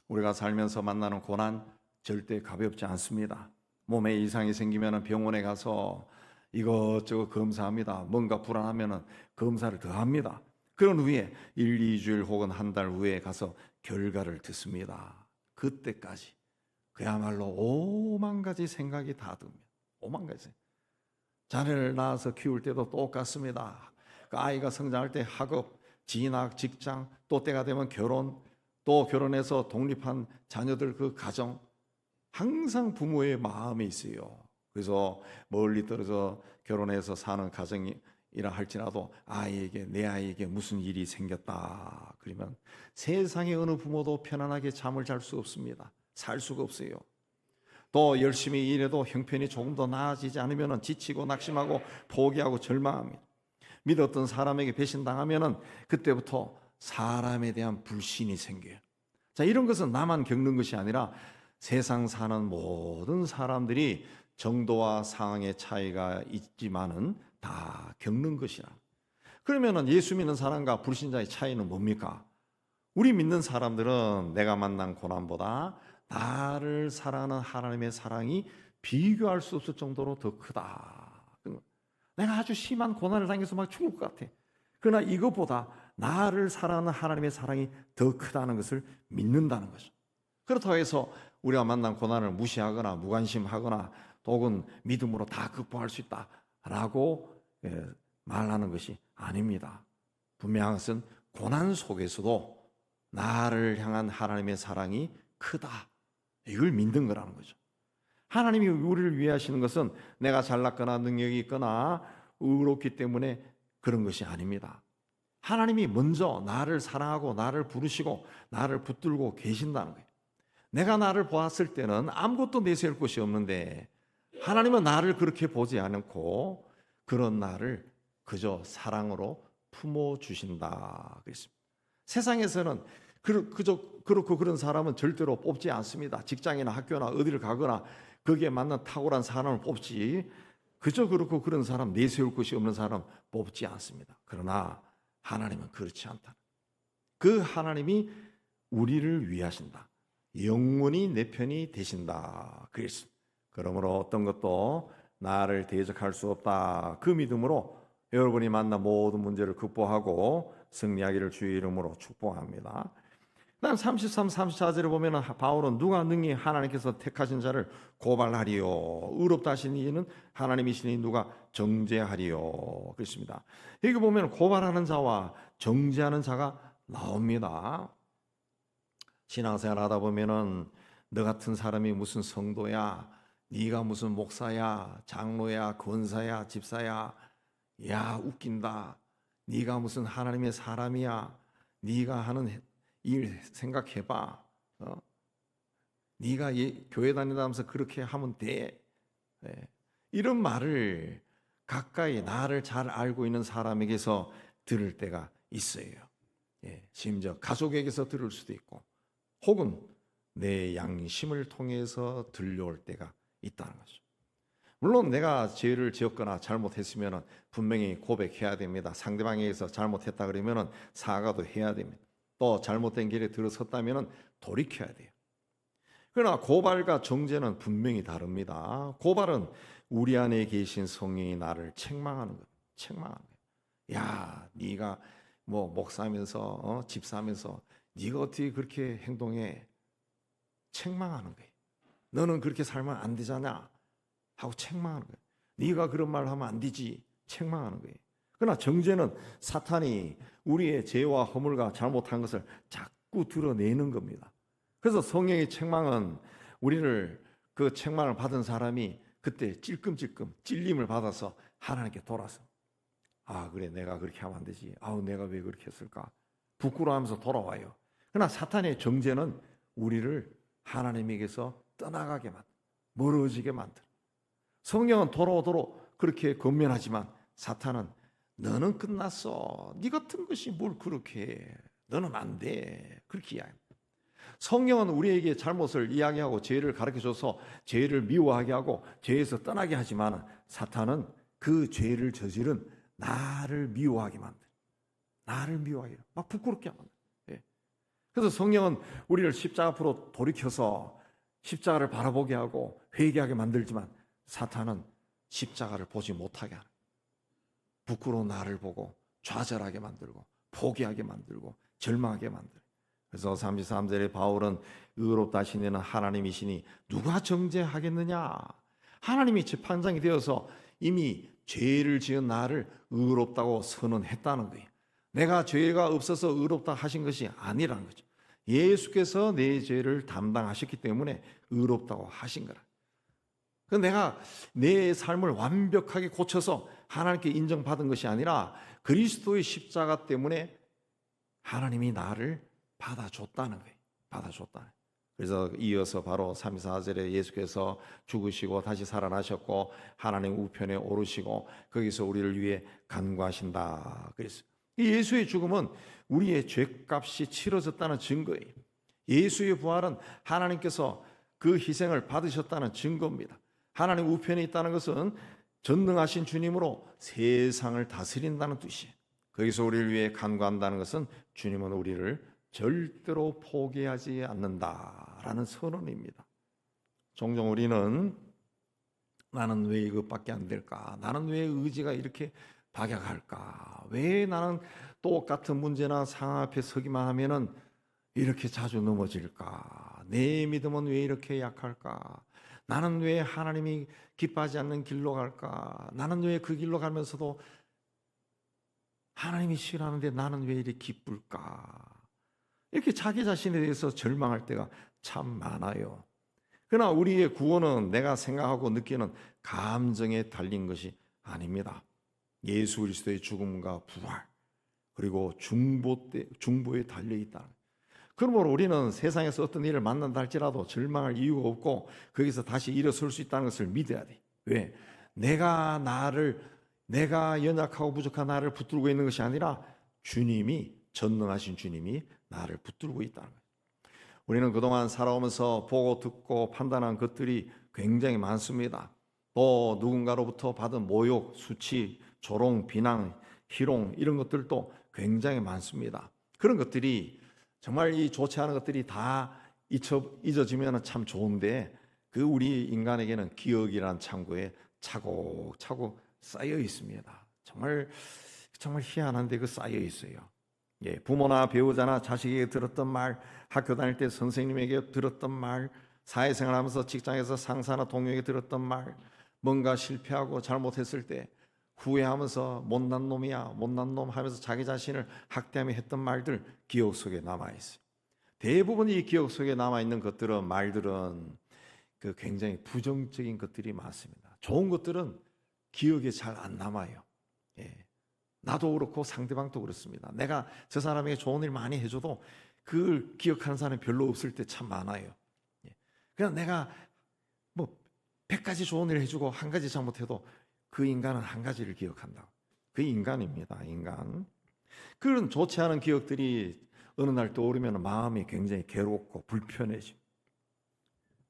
우리가 살면서 만나는 고난 절대 가볍지 않습니다. 몸에 이상이 생기면 병원에 가서 이것저것 검사합니다. 뭔가 불안하면 검사를 더 합니다. 그런 후에 1, 2주일 혹은 한 달 후에 가서 결과를 듣습니다. 그때까지 그야말로 5만 가지 생각이 다 듭니다. 5만 가지. 자녀를 낳아서 키울 때도 똑같습니다. 그 아이가 성장할 때 학업, 진학, 직장, 또 때가 되면 결혼, 또 결혼해서 독립한 자녀들 그 가정, 항상 부모의 마음에 있어요. 그래서 멀리 떨어져 결혼해서 사는 가정이라 할지라도 내 아이에게 무슨 일이 생겼다 그러면 세상의 어느 부모도 편안하게 잠을 잘 수 없습니다. 살 수가 없어요. 또 열심히 일해도 형편이 조금 더 나아지지 않으면 지치고 낙심하고 포기하고 절망합니다. 믿었던 사람에게 배신당하면 그때부터 사람에 대한 불신이 생겨요. 자, 이런 것은 나만 겪는 것이 아니라 세상 사는 모든 사람들이 정도와 상황의 차이가 있지만은 다 겪는 것이라. 그러면은 예수 믿는 사람과 불신자의 차이는 뭡니까? 우리 믿는 사람들은 내가 만난 고난보다 나를 사랑하는 하나님의 사랑이 비교할 수 없을 정도로 더 크다. 내가 아주 심한 고난을 당해서 막 죽을 것 같아. 그러나 이것보다 나를 사랑하는 하나님의 사랑이 더 크다는 것을 믿는다는 거죠. 그렇다고 해서 우리가 만난 고난을 무시하거나 무관심하거나 혹은 믿음으로 다 극복할 수 있다라고 말하는 것이 아닙니다. 분명한 것은 고난 속에서도 나를 향한 하나님의 사랑이 크다. 이걸 믿는 거라는 거죠. 하나님이 우리를 위해 하시는 것은 내가 잘났거나 능력이 있거나 의롭기 때문에 그런 것이 아닙니다. 하나님이 먼저 나를 사랑하고 나를 부르시고 나를 붙들고 계신다는 거예요. 내가 나를 보았을 때는 아무것도 내세울 것이 없는데 하나님은 나를 그렇게 보지 않고 그런 나를 그저 사랑으로 품어주신다 그랬습니다. 세상에서는 그저 그렇고 그런 사람은 절대로 뽑지 않습니다. 직장이나 학교나 어디를 가거나 거기에 맞는 탁월한 사람을 뽑지 그저 그렇고 그런 사람 내세울 것이 없는 사람 뽑지 않습니다. 그러나 하나님은 그렇지 않다. 그 하나님이 우리를 위하신다. 영원히 내 편이 되신다 그랬습니다. 그러므로 어떤 것도 나를 대적할 수 없다. 그 믿음으로 여러분이 만난 모든 문제를 극복하고 승리하기를 주의 이름으로 축복합니다. 그다음 33, 34절에 보면 바울은 누가 능히 하나님께서 택하신 자를 고발하리요 의롭다 하신 이는 하나님이시니 누가 정죄하리요 그렇습니다. 여기 보면 고발하는 자와 정죄하는 자가 나옵니다. 신앙생활 하다 보면은 너 같은 사람이 무슨 성도야, 네가 무슨 목사야, 장로야, 권사야, 집사야, 야 웃긴다. 네가 무슨 하나님의 사람이야. 네가 하는 일 생각해봐. 네가 교회 다니면서 그렇게 하면 돼. 네. 이런 말을 가까이 나를 잘 알고 있는 사람에게서 들을 때가 있어요. 예. 심지어 가족에게서 들을 수도 있고 혹은 내 양심을 통해서 들려올 때가 있다는 거죠. 물론 내가 죄를 지었거나 잘못했으면 분명히 고백해야 됩니다. 상대방에게서 잘못했다 그러면 사과도 해야 됩니다. 또 잘못된 길에 들어섰다면 돌이켜야 돼요. 그러나 고발과 정죄는 분명히 다릅니다. 고발은 우리 안에 계신 성령이 나를 책망하는 거예요. 책망하는 거예요. 야, 네가 뭐 목사면서 집사면서 네가 어떻게 그렇게 행동해? 책망하는 거예요. 너는 그렇게 살면 안 되잖아 하고 책망하는 거예요. 네가 그런 말 하면 안 되지 책망하는 거예요. 그러나 정죄는 사탄이 우리의 죄와 허물과 잘못한 것을 자꾸 드러내는 겁니다. 그래서 성령의 책망은 우리를 그 책망을 받은 사람이 그때 찔끔찔끔 찔림을 받아서 하나님께 돌아서 아 그래 내가 그렇게 하면 안 되지. 아우 내가 왜 그렇게 했을까. 부끄러워하면서 돌아와요. 그러나 사탄의 정죄는 우리를 하나님에게서 떠나가게 만들어 멀어지게 만들어. 성령은 돌아오도록 그렇게 권면하지만 사탄은 너는 끝났어. 네 같은 것이 뭘 그렇게 해. 너는 안 돼. 그렇게 이야기합니다. 성령은 우리에게 잘못을 이야기하고 죄를 가르쳐줘서 죄를 미워하게 하고 죄에서 떠나게 하지만 사탄은 그 죄를 저지른 나를 미워하게 만들어요. 나를 미워하게 해요. 막 부끄럽게 만들어요. 예. 그래서 성령은 우리를 십자가 앞으로 돌이켜서 십자가를 바라보게 하고 회개하게 만들지만 사탄은 십자가를 보지 못하게 하는, 부끄러운 나를 보고 좌절하게 만들고 포기하게 만들고 절망하게 만들어요. 그래서 33절에 바울은 의롭다 하신 이는 하나님이시니 누가 정죄하겠느냐. 하나님이 재판장이 되어서 이미 죄를 지은 나를 의롭다고 선언했다는 거예요. 내가 죄가 없어서 의롭다 하신 것이 아니라는 거죠. 예수께서 내 죄를 담당하셨기 때문에 의롭다고 하신 거라. 내가 내 삶을 완벽하게 고쳐서 하나님께 인정받은 것이 아니라 그리스도의 십자가 때문에 하나님이 나를 받아줬다는 거예요. 받아줬다는 거예요. 그래서 이어서 바로 34절에 예수께서 죽으시고 다시 살아나셨고 하나님 우편에 오르시고 거기서 우리를 위해 간구하신다. 그래서 이 예수의 죽음은 우리의 죄값이 치러졌다는 증거예요. 예수의 부활은 하나님께서 그 희생을 받으셨다는 증거입니다. 하나님 우편에 있다는 것은 전능하신 주님으로 세상을 다스린다는 뜻이에요. 거기서 우리를 위해 간구한다는 것은 주님은 우리를 절대로 포기하지 않는다라는 선언입니다. 종종 우리는 나는 왜 이것밖에 안 될까? 나는 왜 의지가 이렇게 박약할까? 왜 나는 똑같은 문제나 상황 앞에 서기만 하면은 이렇게 자주 넘어질까? 내 믿음은 왜 이렇게 약할까? 나는 왜 하나님이 기뻐하지 않는 길로 갈까? 나는 왜 그 길로 가면서도 하나님이 싫어하는데 나는 왜 이렇게 기쁠까? 이렇게 자기 자신에 대해서 절망할 때가 참 많아요. 그러나 우리의 구원은 내가 생각하고 느끼는 감정에 달린 것이 아닙니다. 예수 그리스도의 죽음과 부활 그리고 중보에 달려있다. 그러므로 우리는 세상에서 어떤 일을 만난다 할지라도 절망할 이유가 없고 거기서 다시 일어설 수 있다는 것을 믿어야 돼. 왜? 내가 연약하고 부족한 나를 붙들고 있는 것이 아니라 주님이, 전능하신 주님이 나를 붙들고 있다는 거예요. 우리는 그동안 살아오면서 보고 듣고 판단한 것들이 굉장히 많습니다. 또 누군가로부터 받은 모욕, 수치, 조롱, 비난, 희롱 이런 것들도 굉장히 많습니다. 그런 것들이 정말 이 좋지 않은 것들이 다 잊어지면 참 좋은데 그 우리 인간에게는 기억이라는 창고에 차곡차곡 쌓여 있습니다. 정말 희한한데 그 쌓여 있어요. 예, 부모나 배우자나 자식에게 들었던 말, 학교 다닐 때 선생님에게 들었던 말, 사회생활하면서 직장에서 상사나 동료에게 들었던 말, 뭔가 실패하고 잘못했을 때 후회하면서 못난 놈이야, 못난 놈 하면서 자기 자신을 학대하며 했던 말들 기억 속에 남아있어요. 대부분 이 기억 속에 남아있는 것들은 말들은 그 굉장히 부정적인 것들이 많습니다. 좋은 것들은 기억에 잘 안 남아요. 예. 나도 그렇고 상대방도 그렇습니다. 내가 저 사람에게 좋은 일 많이 해줘도 그걸 기억하는 사람이 별로 없을 때 참 많아요. 예. 그냥 내가 100가지 좋은 일을 해주고 한 가지 잘못해도 그 인간은 한 가지를 기억한다. 그 인간입니다. 인간. 그런 좋지 않은 기억들이 어느 날 떠오르면 마음이 굉장히 괴롭고 불편해져.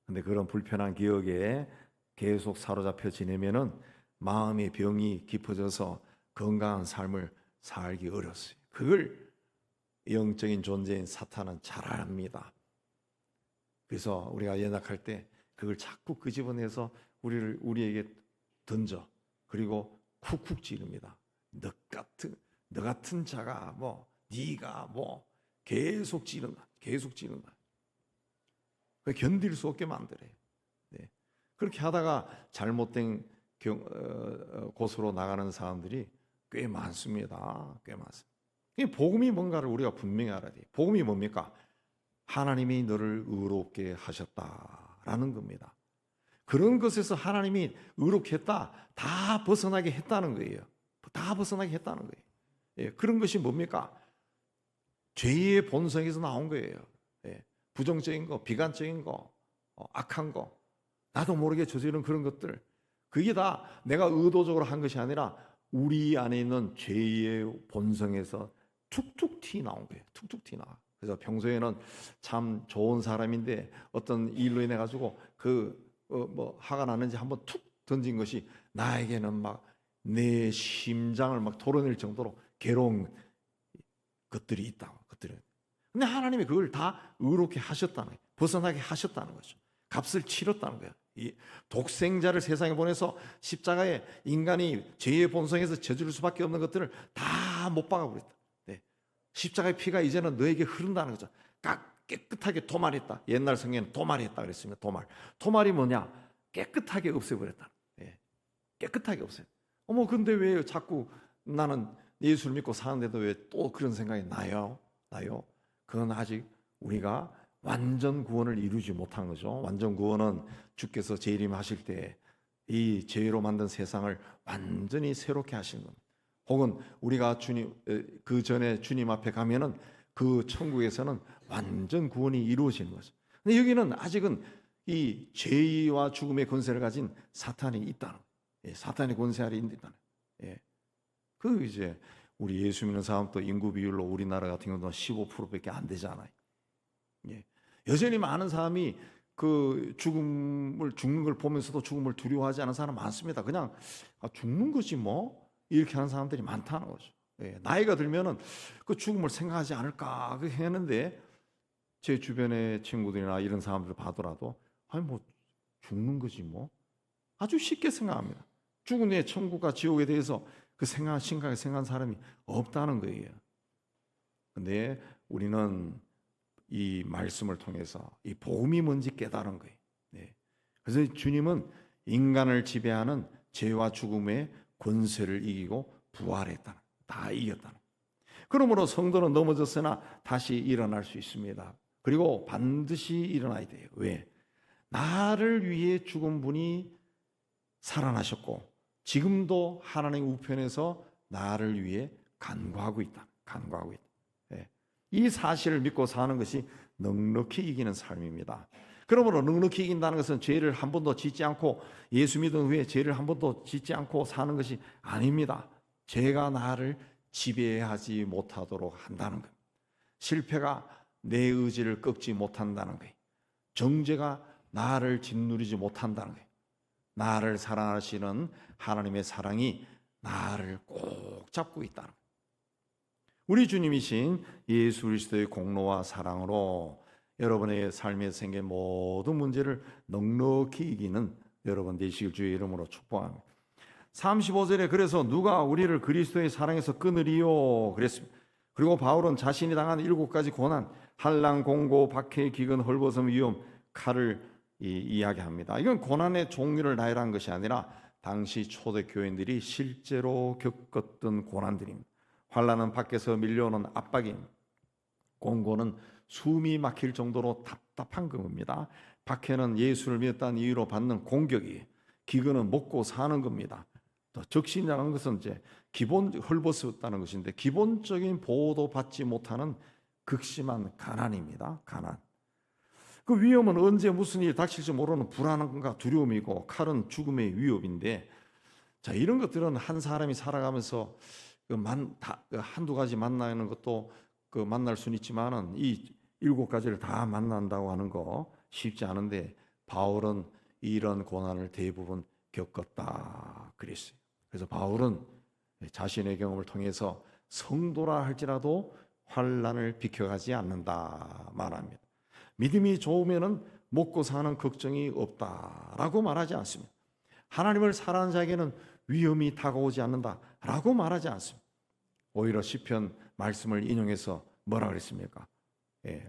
근데 그런 불편한 기억에 계속 사로잡혀 지내면은 마음의 병이 깊어져서 건강한 삶을 살기 어렵어요. 그걸 영적인 존재인 사탄은 잘 압니다. 그래서 우리가 연약할 때 그걸 자꾸 끄집어내서 우리에게 던져. 그리고 쿡쿡 찌릅니다. 너 같은 자가 네가 계속 찌른다. 계속 찌른다. 견딜 수 없게 만들어요. 네. 그렇게 하다가 잘못된 곳으로 나가는 사람들이 꽤 많습니다. 꽤 많습니다. 이 복음이 뭔가를 우리가 분명히 알아야 돼요. 복음이 뭡니까? 하나님이 너를 의롭게 하셨다라는 겁니다. 그런 것에서 하나님이 의롭게 했다, 다 벗어나게 했다는 거예요. 다 벗어나게 했다는 거예요. 예, 그런 것이 뭡니까? 죄의 본성에서 나온 거예요. 예, 부정적인 거, 비관적인 거, 악한 거, 나도 모르게 저지른 그런 것들, 그게 다 내가 의도적으로 한 것이 아니라 우리 안에 있는 죄의 본성에서 툭툭 튀어나온 거예요. 툭툭 튀어나와. 그래서 평소에는 참 좋은 사람인데 어떤 일로 인해 가지고 화가 나는지 한번 툭 던진 것이 나에게는 막 내 심장을 막 토로낼 정도로 괴로운 것들이 있다. 것들은. 근데 하나님이 그걸 다 의롭게 하셨다는 거예요. 벗어나게 하셨다는 거죠. 값을 치렀다는 거예요. 이 독생자를 세상에 보내서 십자가에 인간이 죄의 본성에서 저지를 수밖에 없는 것들을 다 못 박아버렸다. 네. 십자가의 피가 이제는 너에게 흐른다는 거죠. 깨끗하게 도말했다. 옛날 성경에는 도말했다 그랬습니다. 도말이 뭐냐? 깨끗하게 없애버렸다. 네. 깨끗하게 없애. 근데 왜 자꾸 나는 예수를 믿고 사는데도 왜 또 그런 생각이 나요? 그건 아직 우리가 완전 구원을 이루지 못한 거죠. 완전 구원은 주께서 재림하실 때 이 죄로 만든 세상을 완전히 새롭게 하시는 겁니다. 혹은 우리가 그 전에 주님 앞에 가면은 그 천국에서는 완전 구원이 이루어지는 거죠. 근데 여기는 아직은 이 죄와 죽음의 권세를 가진 사탄이 있다는 거예요. 사탄의 권세 아래 있다는 거예요. 이제 우리 예수 믿는 사람도 인구 비율로 우리나라 같은 경우는 15%밖에 안 되잖아요. 여전히 많은 사람이 죽는 걸 보면서도 죽음을 두려워하지 않은 사람 많습니다. 그냥 죽는 거지 뭐 이렇게 하는 사람들이 많다는 거죠. 나이가 들면은 그 죽음을 생각하지 않을까 했는데 제 주변의 친구들이나 이런 사람들 봐더라도 뭐 죽는 거지 뭐 아주 쉽게 생각합니다. 죽은 후에 천국과 지옥에 대해서 심각하게 생각한 사람이 없다는 거예요. 근데 우리는 이 말씀을 통해서 이 복음이 뭔지 깨달은 거예요. 그래서 주님은 인간을 지배하는 죄와 죽음의 권세를 이기고 부활했다는, 다 이겼다는. 그러므로 성도는 넘어졌으나 다시 일어날 수 있습니다. 그리고 반드시 일어나야 돼요. 왜? 나를 위해 죽은 분이 살아나셨고 지금도 하나님 우편에서 나를 위해 간구하고 있다. 이 사실을 믿고 사는 것이 넉넉히 이기는 삶입니다. 그러므로 넉넉히 이긴다는 것은 죄를 한 번도 짓지 않고 예수 믿은 후에 죄를 한 번도 짓지 않고 사는 것이 아닙니다. 죄가 나를 지배하지 못하도록 한다는 것. 실패가 내 의지를 꺾지 못한다는 것. 정죄가 나를 짓누르지 못한다는 것. 나를 사랑하시는 하나님의 사랑이 나를 꼭 잡고 있다는 것. 우리 주님이신 예수 그리스도의 공로와 사랑으로 여러분의 삶에 생긴 모든 문제를 넉넉히 이기는 여러분 되시길 주의 이름으로 축복합니다. 35절에 그래서 누가 우리를 그리스도의 사랑에서 끊으리요 그랬습니다. 그리고 바울은 자신이 당한 7가지 고난, 한랑, 공고, 박해, 기근, 헐벗음, 위험, 칼을 이야기합니다. 이건 고난의 종류를 나열한 것이 아니라 당시 초대 교인들이 실제로 겪었던 고난들입니다. 환난은 밖에서 밀려오는 압박입니다. 공고는 숨이 막힐 정도로 답답한 겁니다. 박해는 예수를 믿었다는 이유로 받는 공격이에요. 기근은 먹고 사는 겁니다. 또 적신이라는 것은 이제 헐벗었다는 것인데 기본적인 보호도 받지 못하는 극심한 가난입니다. 가난. 그 위험은 언제 무슨 일이 닥칠지 모르는 불안함과 두려움이고 칼은 죽음의 위협인데, 자, 이런 것들은 한 사람이 살아가면서 한두 가지 만나는 것도 만날 수는 있지만은 이 7가지를 다 만난다고 하는 거 쉽지 않은데 바울은 이런 고난을 대부분 겪었다 그랬어요. 그래서 바울은 자신의 경험을 통해서 성도라 할지라도 환난을 비켜가지 않는다 말합니다. 믿음이 좋으면은 먹고 사는 걱정이 없다라고 말하지 않습니다. 하나님을 사랑하는 자에게는 위험이 다가오지 않는다라고 말하지 않습니다. 오히려 시편 말씀을 인용해서 뭐라 그랬습니까?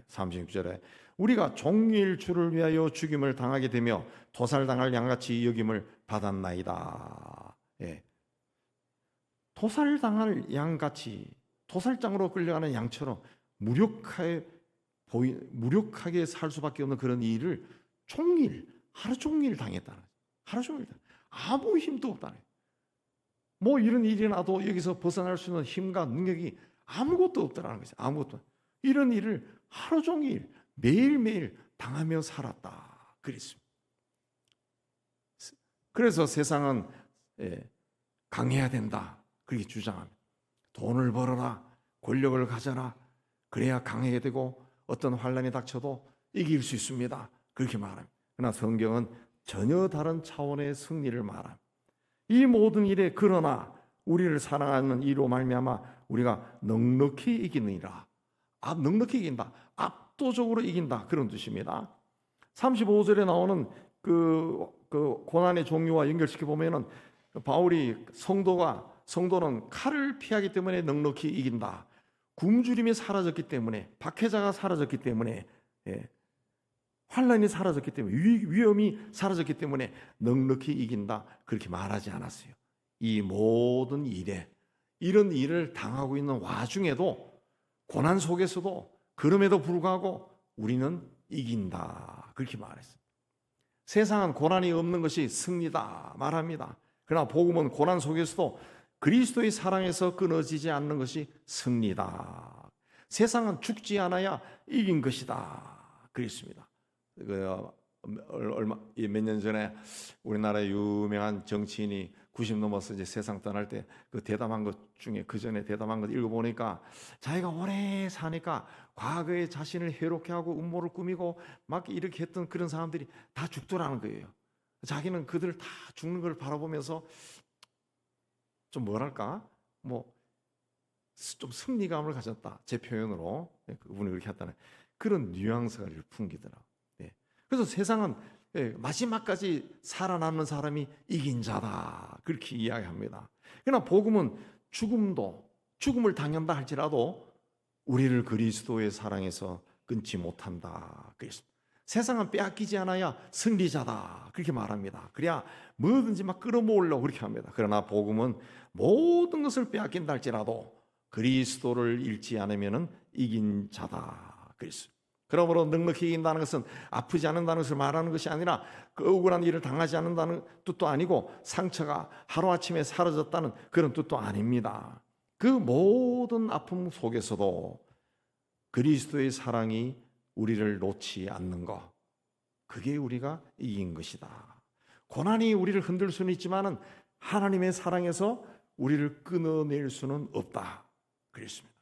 36절에 우리가 종일 주를 위하여 죽임을 당하게 되며 도살당할 양같이 여김을 받았나이다. 도살당할 양같이, 도살장으로 끌려가는 양처럼 무력하게 살 수밖에 없는 그런 일을 하루 종일 당했다는 거예요. 하루 종일 아무 힘도 없다는 거예요. 뭐 이런 일이 나도 여기서 벗어날 수 있는 힘과 능력이 아무것도 없다는 거죠. 아무것도. 이런 일을 하루 종일 매일매일 당하며 살았다 그랬습니다. 그래서 세상은 강해야 된다 그렇게 주장합니다. 돈을 벌어라, 권력을 가져라, 그래야 강하게 되고 어떤 환난이 닥쳐도 이길 수 있습니다. 그렇게 말합니다. 그러나 성경은 전혀 다른 차원의 승리를 말합니다. 이 모든 일에 그러나 우리를 사랑하는 이로 말미암아 우리가 넉넉히 이기느니라. 넉넉히 이긴다. 압도적으로 이긴다. 그런 뜻입니다. 35절에 나오는 그 고난의 종류와 연결시켜 보면은 바울이 성도는 칼을 피하기 때문에 넉넉히 이긴다. 굶주림이 사라졌기 때문에, 박해자가 사라졌기 때문에, 환란이 사라졌기 때문에, 위험이 사라졌기 때문에 넉넉히 이긴다. 그렇게 말하지 않았어요. 이 모든 일에, 이런 일을 당하고 있는 와중에도, 고난 속에서도, 그럼에도 불구하고 우리는 이긴다. 그렇게 말했어요. 세상은 고난이 없는 것이 승리다 말합니다. 그러나 복음은 고난 속에서도 그리스도의 사랑에서 끊어지지 않는 것이 승리다. 세상은 죽지 않아야 이긴 것이다. 그랬습니다. 몇 년 전에 우리나라의 유명한 정치인이 90 넘어서 이제 세상 떠날 때 그 대담한 것 중에 그 전에 대담한 것 읽어보니까 자기가 오래 사니까 과거에 자신을 해롭게 하고 음모를 꾸미고 막 이렇게 했던 그런 사람들이 다 죽더라는 거예요. 자기는 그들 다 죽는 걸 바라보면서 좀 뭐랄까 좀 승리감을 가졌다. 제 표현으로 그분이 그렇게 했다는 그런 뉘앙스가 풍기더라. 그래서 세상은 마지막까지 살아남는 사람이 이긴 자다. 그렇게 이야기합니다. 그러나 복음은 죽음을 당한다 할지라도 우리를 그리스도의 사랑에서 끊지 못한다. 그랬습니다. 세상은 빼앗기지 않아야 승리자다. 그렇게 말합니다. 그래야 뭐든지 막 끌어모으려고 그렇게 합니다. 그러나 복음은 모든 것을 빼앗긴다 할지라도 그리스도를 잃지 않으면 이긴 자다. 그랬습니다. 그러므로 넉넉히 이긴다는 것은 아프지 않는다는 것을 말하는 것이 아니라 그 억울한 일을 당하지 않는다는 뜻도 아니고 상처가 하루아침에 사라졌다는 그런 뜻도 아닙니다. 그 모든 아픔 속에서도 그리스도의 사랑이 우리를 놓지 않는 것, 그게 우리가 이긴 것이다. 고난이 우리를 흔들 수는 있지만은 하나님의 사랑에서 우리를 끊어낼 수는 없다. 그랬습니다.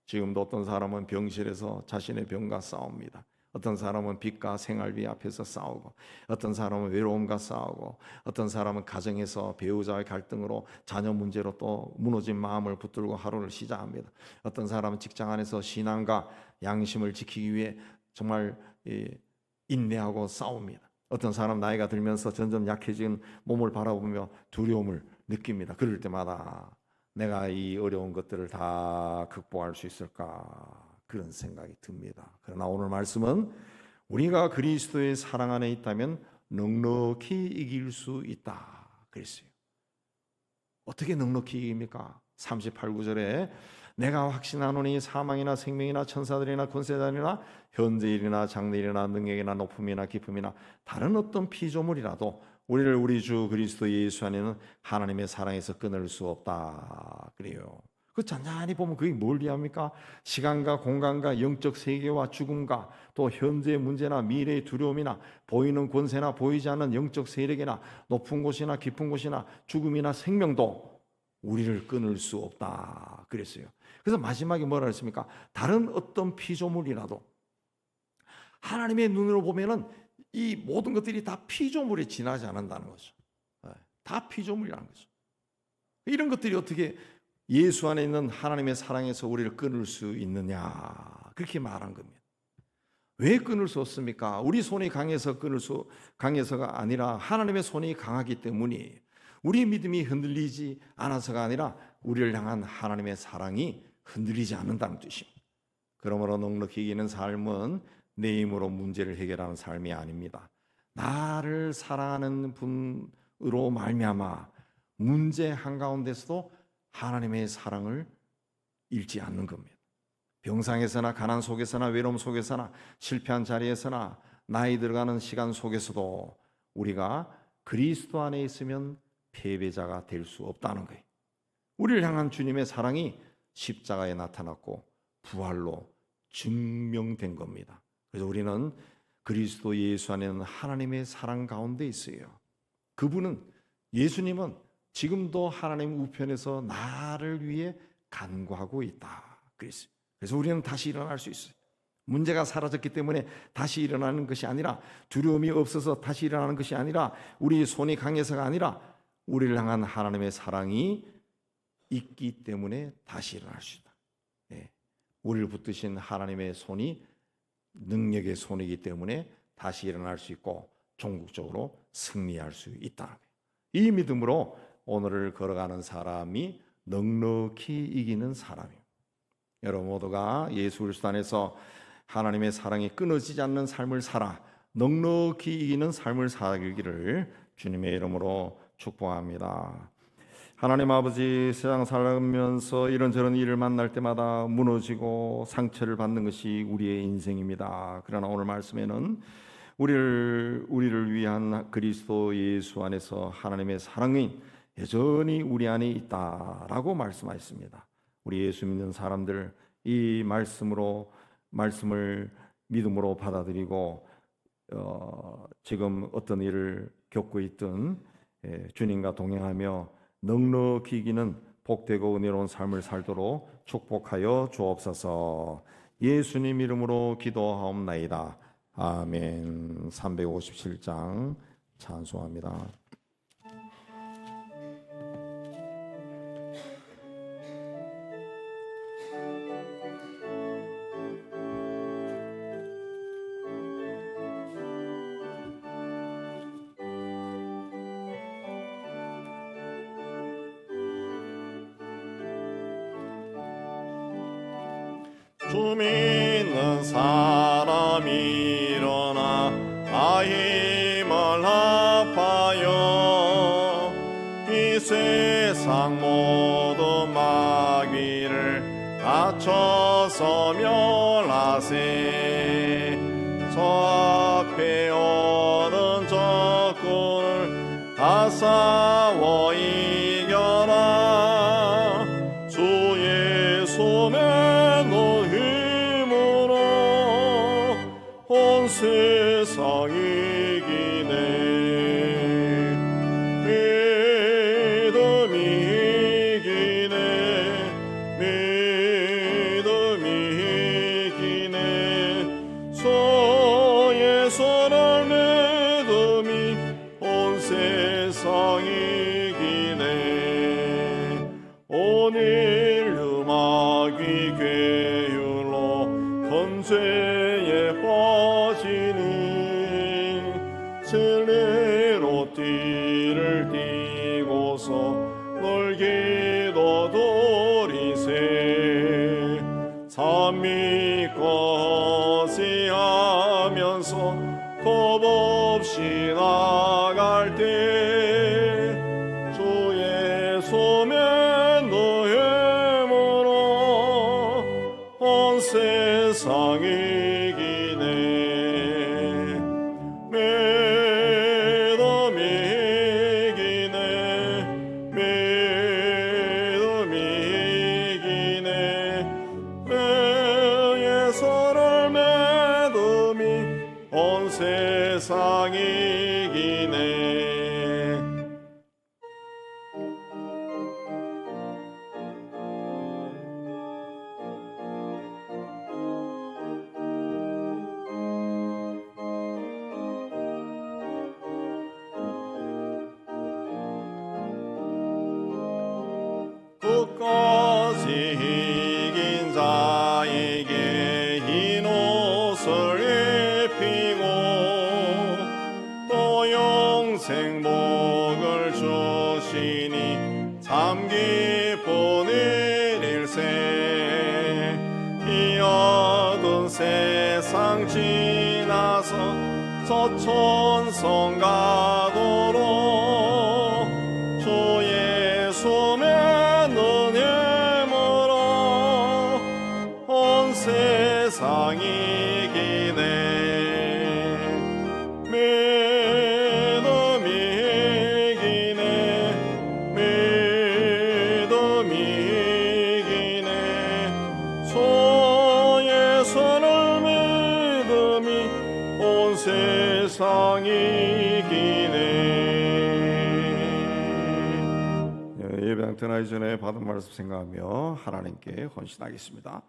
지금도 어떤 사람은 병실에서 자신의 병과 싸웁니다. 어떤 사람은 빚과 생활비 앞에서 싸우고, 어떤 사람은 외로움과 싸우고, 어떤 사람은 가정에서 배우자의 갈등으로 자녀 문제로 또 무너진 마음을 붙들고 하루를 시작합니다. 어떤 사람은 직장 안에서 신앙과 양심을 지키기 위해 정말 인내하고 싸웁니다. 어떤 사람 나이가 들면서 점점 약해진 몸을 바라보며 두려움을 느낍니다. 그럴 때마다 내가 이 어려운 것들을 다 극복할 수 있을까 그런 생각이 듭니다. 그러나 오늘 말씀은 우리가 그리스도의 사랑 안에 있다면 넉넉히 이길 수 있다 그랬어요. 어떻게 넉넉히 이깁니까? 38, 9절에 내가 확신하노니 사망이나 생명이나 천사들이나 권세자들이나 현재일이나 장래일이나 능력이나 높음이나 깊음이나 다른 어떤 피조물이라도 우리를 우리 주 그리스도 예수 안에는 하나님의 사랑에서 끊을 수 없다 그래요. 그 잔잔히 보면 그게 뭘 비합니까? 시간과 공간과 영적 세계와 죽음과 또 현재의 문제나 미래의 두려움이나 보이는 권세나 보이지 않는 영적 세력이나 높은 곳이나 깊은 곳이나 죽음이나 생명도 우리를 끊을 수 없다 그랬어요. 그래서 마지막에 뭐라 했습니까? 다른 어떤 피조물이라도 하나님의 눈으로 보면은 이 모든 것들이 다 피조물에 지나지 않는다는 거죠. 다 피조물이라는 거죠. 이런 것들이 어떻게 예수 안에 있는 하나님의 사랑에서 우리를 끊을 수 있느냐 그렇게 말한 겁니다. 왜 끊을 수 없습니까? 우리 손이 강해서가 아니라 하나님의 손이 강하기 때문에 우리 믿음이 흔들리지 않아서가 아니라 우리를 향한 하나님의 사랑이 흔들리지 않는다는 뜻입니다. 그러므로 넉넉히 이기는 삶은 내 힘으로 문제를 해결하는 삶이 아닙니다. 나를 사랑하는 분으로 말미암아 문제 한가운데서도 하나님의 사랑을 잃지 않는 겁니다. 병상에서나 가난 속에서나 외로움 속에서나 실패한 자리에서나 나이 들어가는 시간 속에서도 우리가 그리스도 안에 있으면 패배자가 될 수 없다는 거예요. 우리를 향한 주님의 사랑이 십자가에 나타났고 부활로 증명된 겁니다. 그래서 우리는 그리스도 예수 안에는 하나님의 사랑 가운데 있어요. 그분은 예수님은 지금도 하나님 우편에서 나를 위해 간구하고 있다. 그래서 우리는 다시 일어날 수 있어요. 문제가 사라졌기 때문에 다시 일어나는 것이 아니라, 두려움이 없어서 다시 일어나는 것이 아니라, 우리 손이 강해서가 아니라 우리를 향한 하나님의 사랑이 있기 때문에 다시 일어날 수 있다. 예. 우리를 붙드신 하나님의 손이 능력의 손이기 때문에 다시 일어날 수 있고 종국적으로 승리할 수 있다. 이 믿음으로 오늘을 걸어가는 사람이 넉넉히 이기는 사람이에요. 여러분 모두가 예수 그리스도 안에서 하나님의 사랑이 끊어지지 않는 삶을 살아 넉넉히 이기는 삶을 살기를 주님의 이름으로 축복합니다. 하나님 아버지, 세상 살면서 이런저런 일을 만날 때마다 무너지고 상처를 받는 것이 우리의 인생입니다. 그러나 오늘 말씀에는 우리를 위한 그리스도 예수 안에서 하나님의 사랑이 여전히 우리 안에 있다라고 말씀하셨습니다. 우리 예수 믿는 사람들, 이 말씀을 믿음으로 받아들이고 지금 어떤 일을 겪고 있든 주님과 동행하며 넉넉히 이기는 복되고 은혜로운 삶을 살도록 축복하여 주옵소서. 예수님 이름으로 기도하옵나이다. 아멘. 357장 찬송합니다. 주 믿는 사람이 일어나 힘을 합하여 이 세상 모든 마귀를 다쳐서 멸하세. 저 앞에 오는 적군을 다 싸워 이겨라. 주 예수의 온 세상 이기네. 믿음이 이기네. 믿음이 이기네. 소의 손을 믿음이 온 세상 이기네. 오늘 음악이 괴율로 건죄에 빠지니 진리로 띠를 띠고서 놀기도 도리세. 잠이 거시하면서 겁없이 나갈 때 주의 소면 너의 힘으로 온 세상 이기네. 믿음이 이기네. 믿음이 이기네. 예수를 믿음이 온 세상 이기네. 끝까지 이긴 자에게 흰 옷을 입히고 또 영생 복을 주시니 참 기쁜 일일세. 이 어두운 세상 지나서 저 천성 가도록 주 예수의 세상 이기네. 믿음이 이기네. 믿음이 이기네. 주 예수를 믿음이 온 세상 이기네. 예배당 떠나기 전에 받은 말씀 생각하며 하나님께 헌신하겠습니다.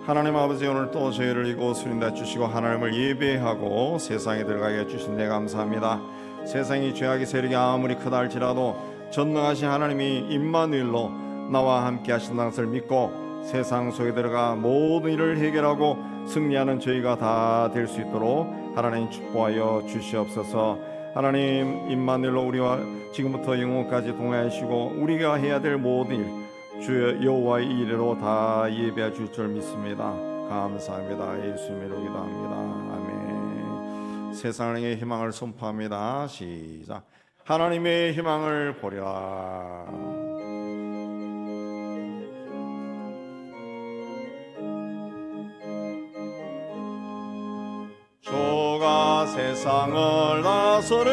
하나님 아버지, 오늘 또 저희를 이곳으로 인도해 주시고 하나님을 예배하고 세상에 들어가게 해주신 데 감사합니다. 세상이 죄악의 세력이 아무리 크다 할지라도 전능하신 하나님이 임마누엘로 나와 함께 하신다는 것을 믿고 세상 속에 들어가 모든 일을 해결하고 승리하는 저희가 다 될 수 있도록 하나님 축복하여 주시옵소서. 하나님 임마누엘로 우리와 지금부터 영원까지 동행하시고 우리가 해야 될 모든 일 주의 여호와의 이래로 다 예배해 줄 줄 믿습니다. 감사합니다. 예수님의 이름으로 기도합니다. 아멘. 세상의 희망을 선포합니다. 시작. 하나님의 희망을 보리라. 주가 세상을 다스리니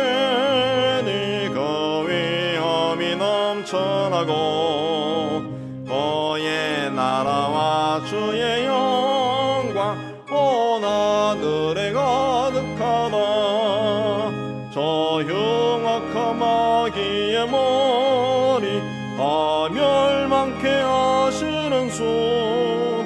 그 위엄이 넘쳐나고 그의 나라와 주의 영광 온 하늘에 가득하다. 저 흉악한 마귀의 머리 다 멸망케 하시는 수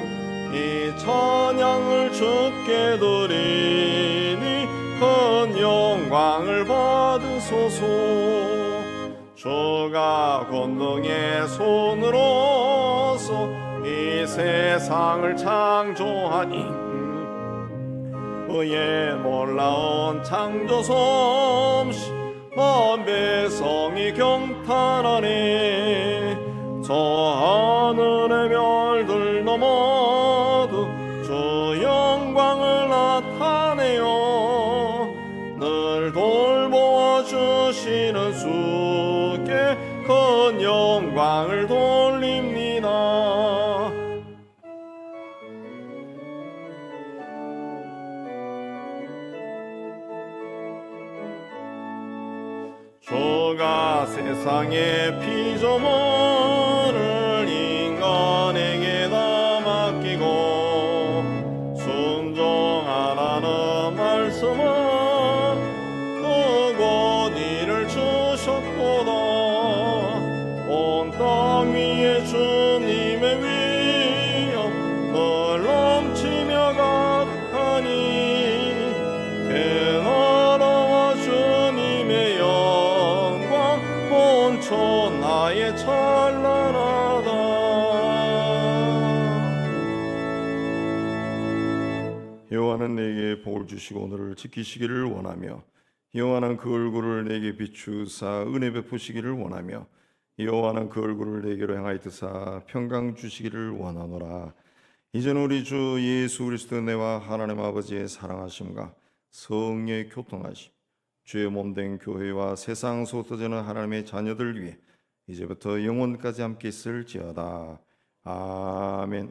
이 찬양을 주께 드리니 큰 영광을 받으소서. 주가 권능의 손으로서 이 세상을 창조하니 그의 놀라운 창조 솜씨 온 백성이 경탄하니 저 하늘의 별들 넘어도 주 영광을 나타내요. 늘 돌보아 주시는 주께 큰 영광을 돌립니다. 주가 세상의 피조물을 인간에게 다 맡기고 순종하라는 말씀은 그곳 이를 주셨도다. 온 땅 위에 주님의 위엄 늘 넘치며 가득하니 대나라와 주님의 영광 온 천하에 찬란하다. 여호와는 내게 복을 주시고 오늘을 지키시기를 원하며 여호와는 그 얼굴을 내게 비추사 은혜 베푸시기를 원하며 여호와는 그 얼굴을 내게로 향하여 평강 주시기를 원하노라. 이제는 우리 주 예수 그리스도 내와 하나님 아버지의 사랑하심과 성령의 교통하심 주의 몸된 교회와 세상 쏟아지는 하나님의 자녀들 위해 이제부터 영원까지 함께 있을지어다. 아멘.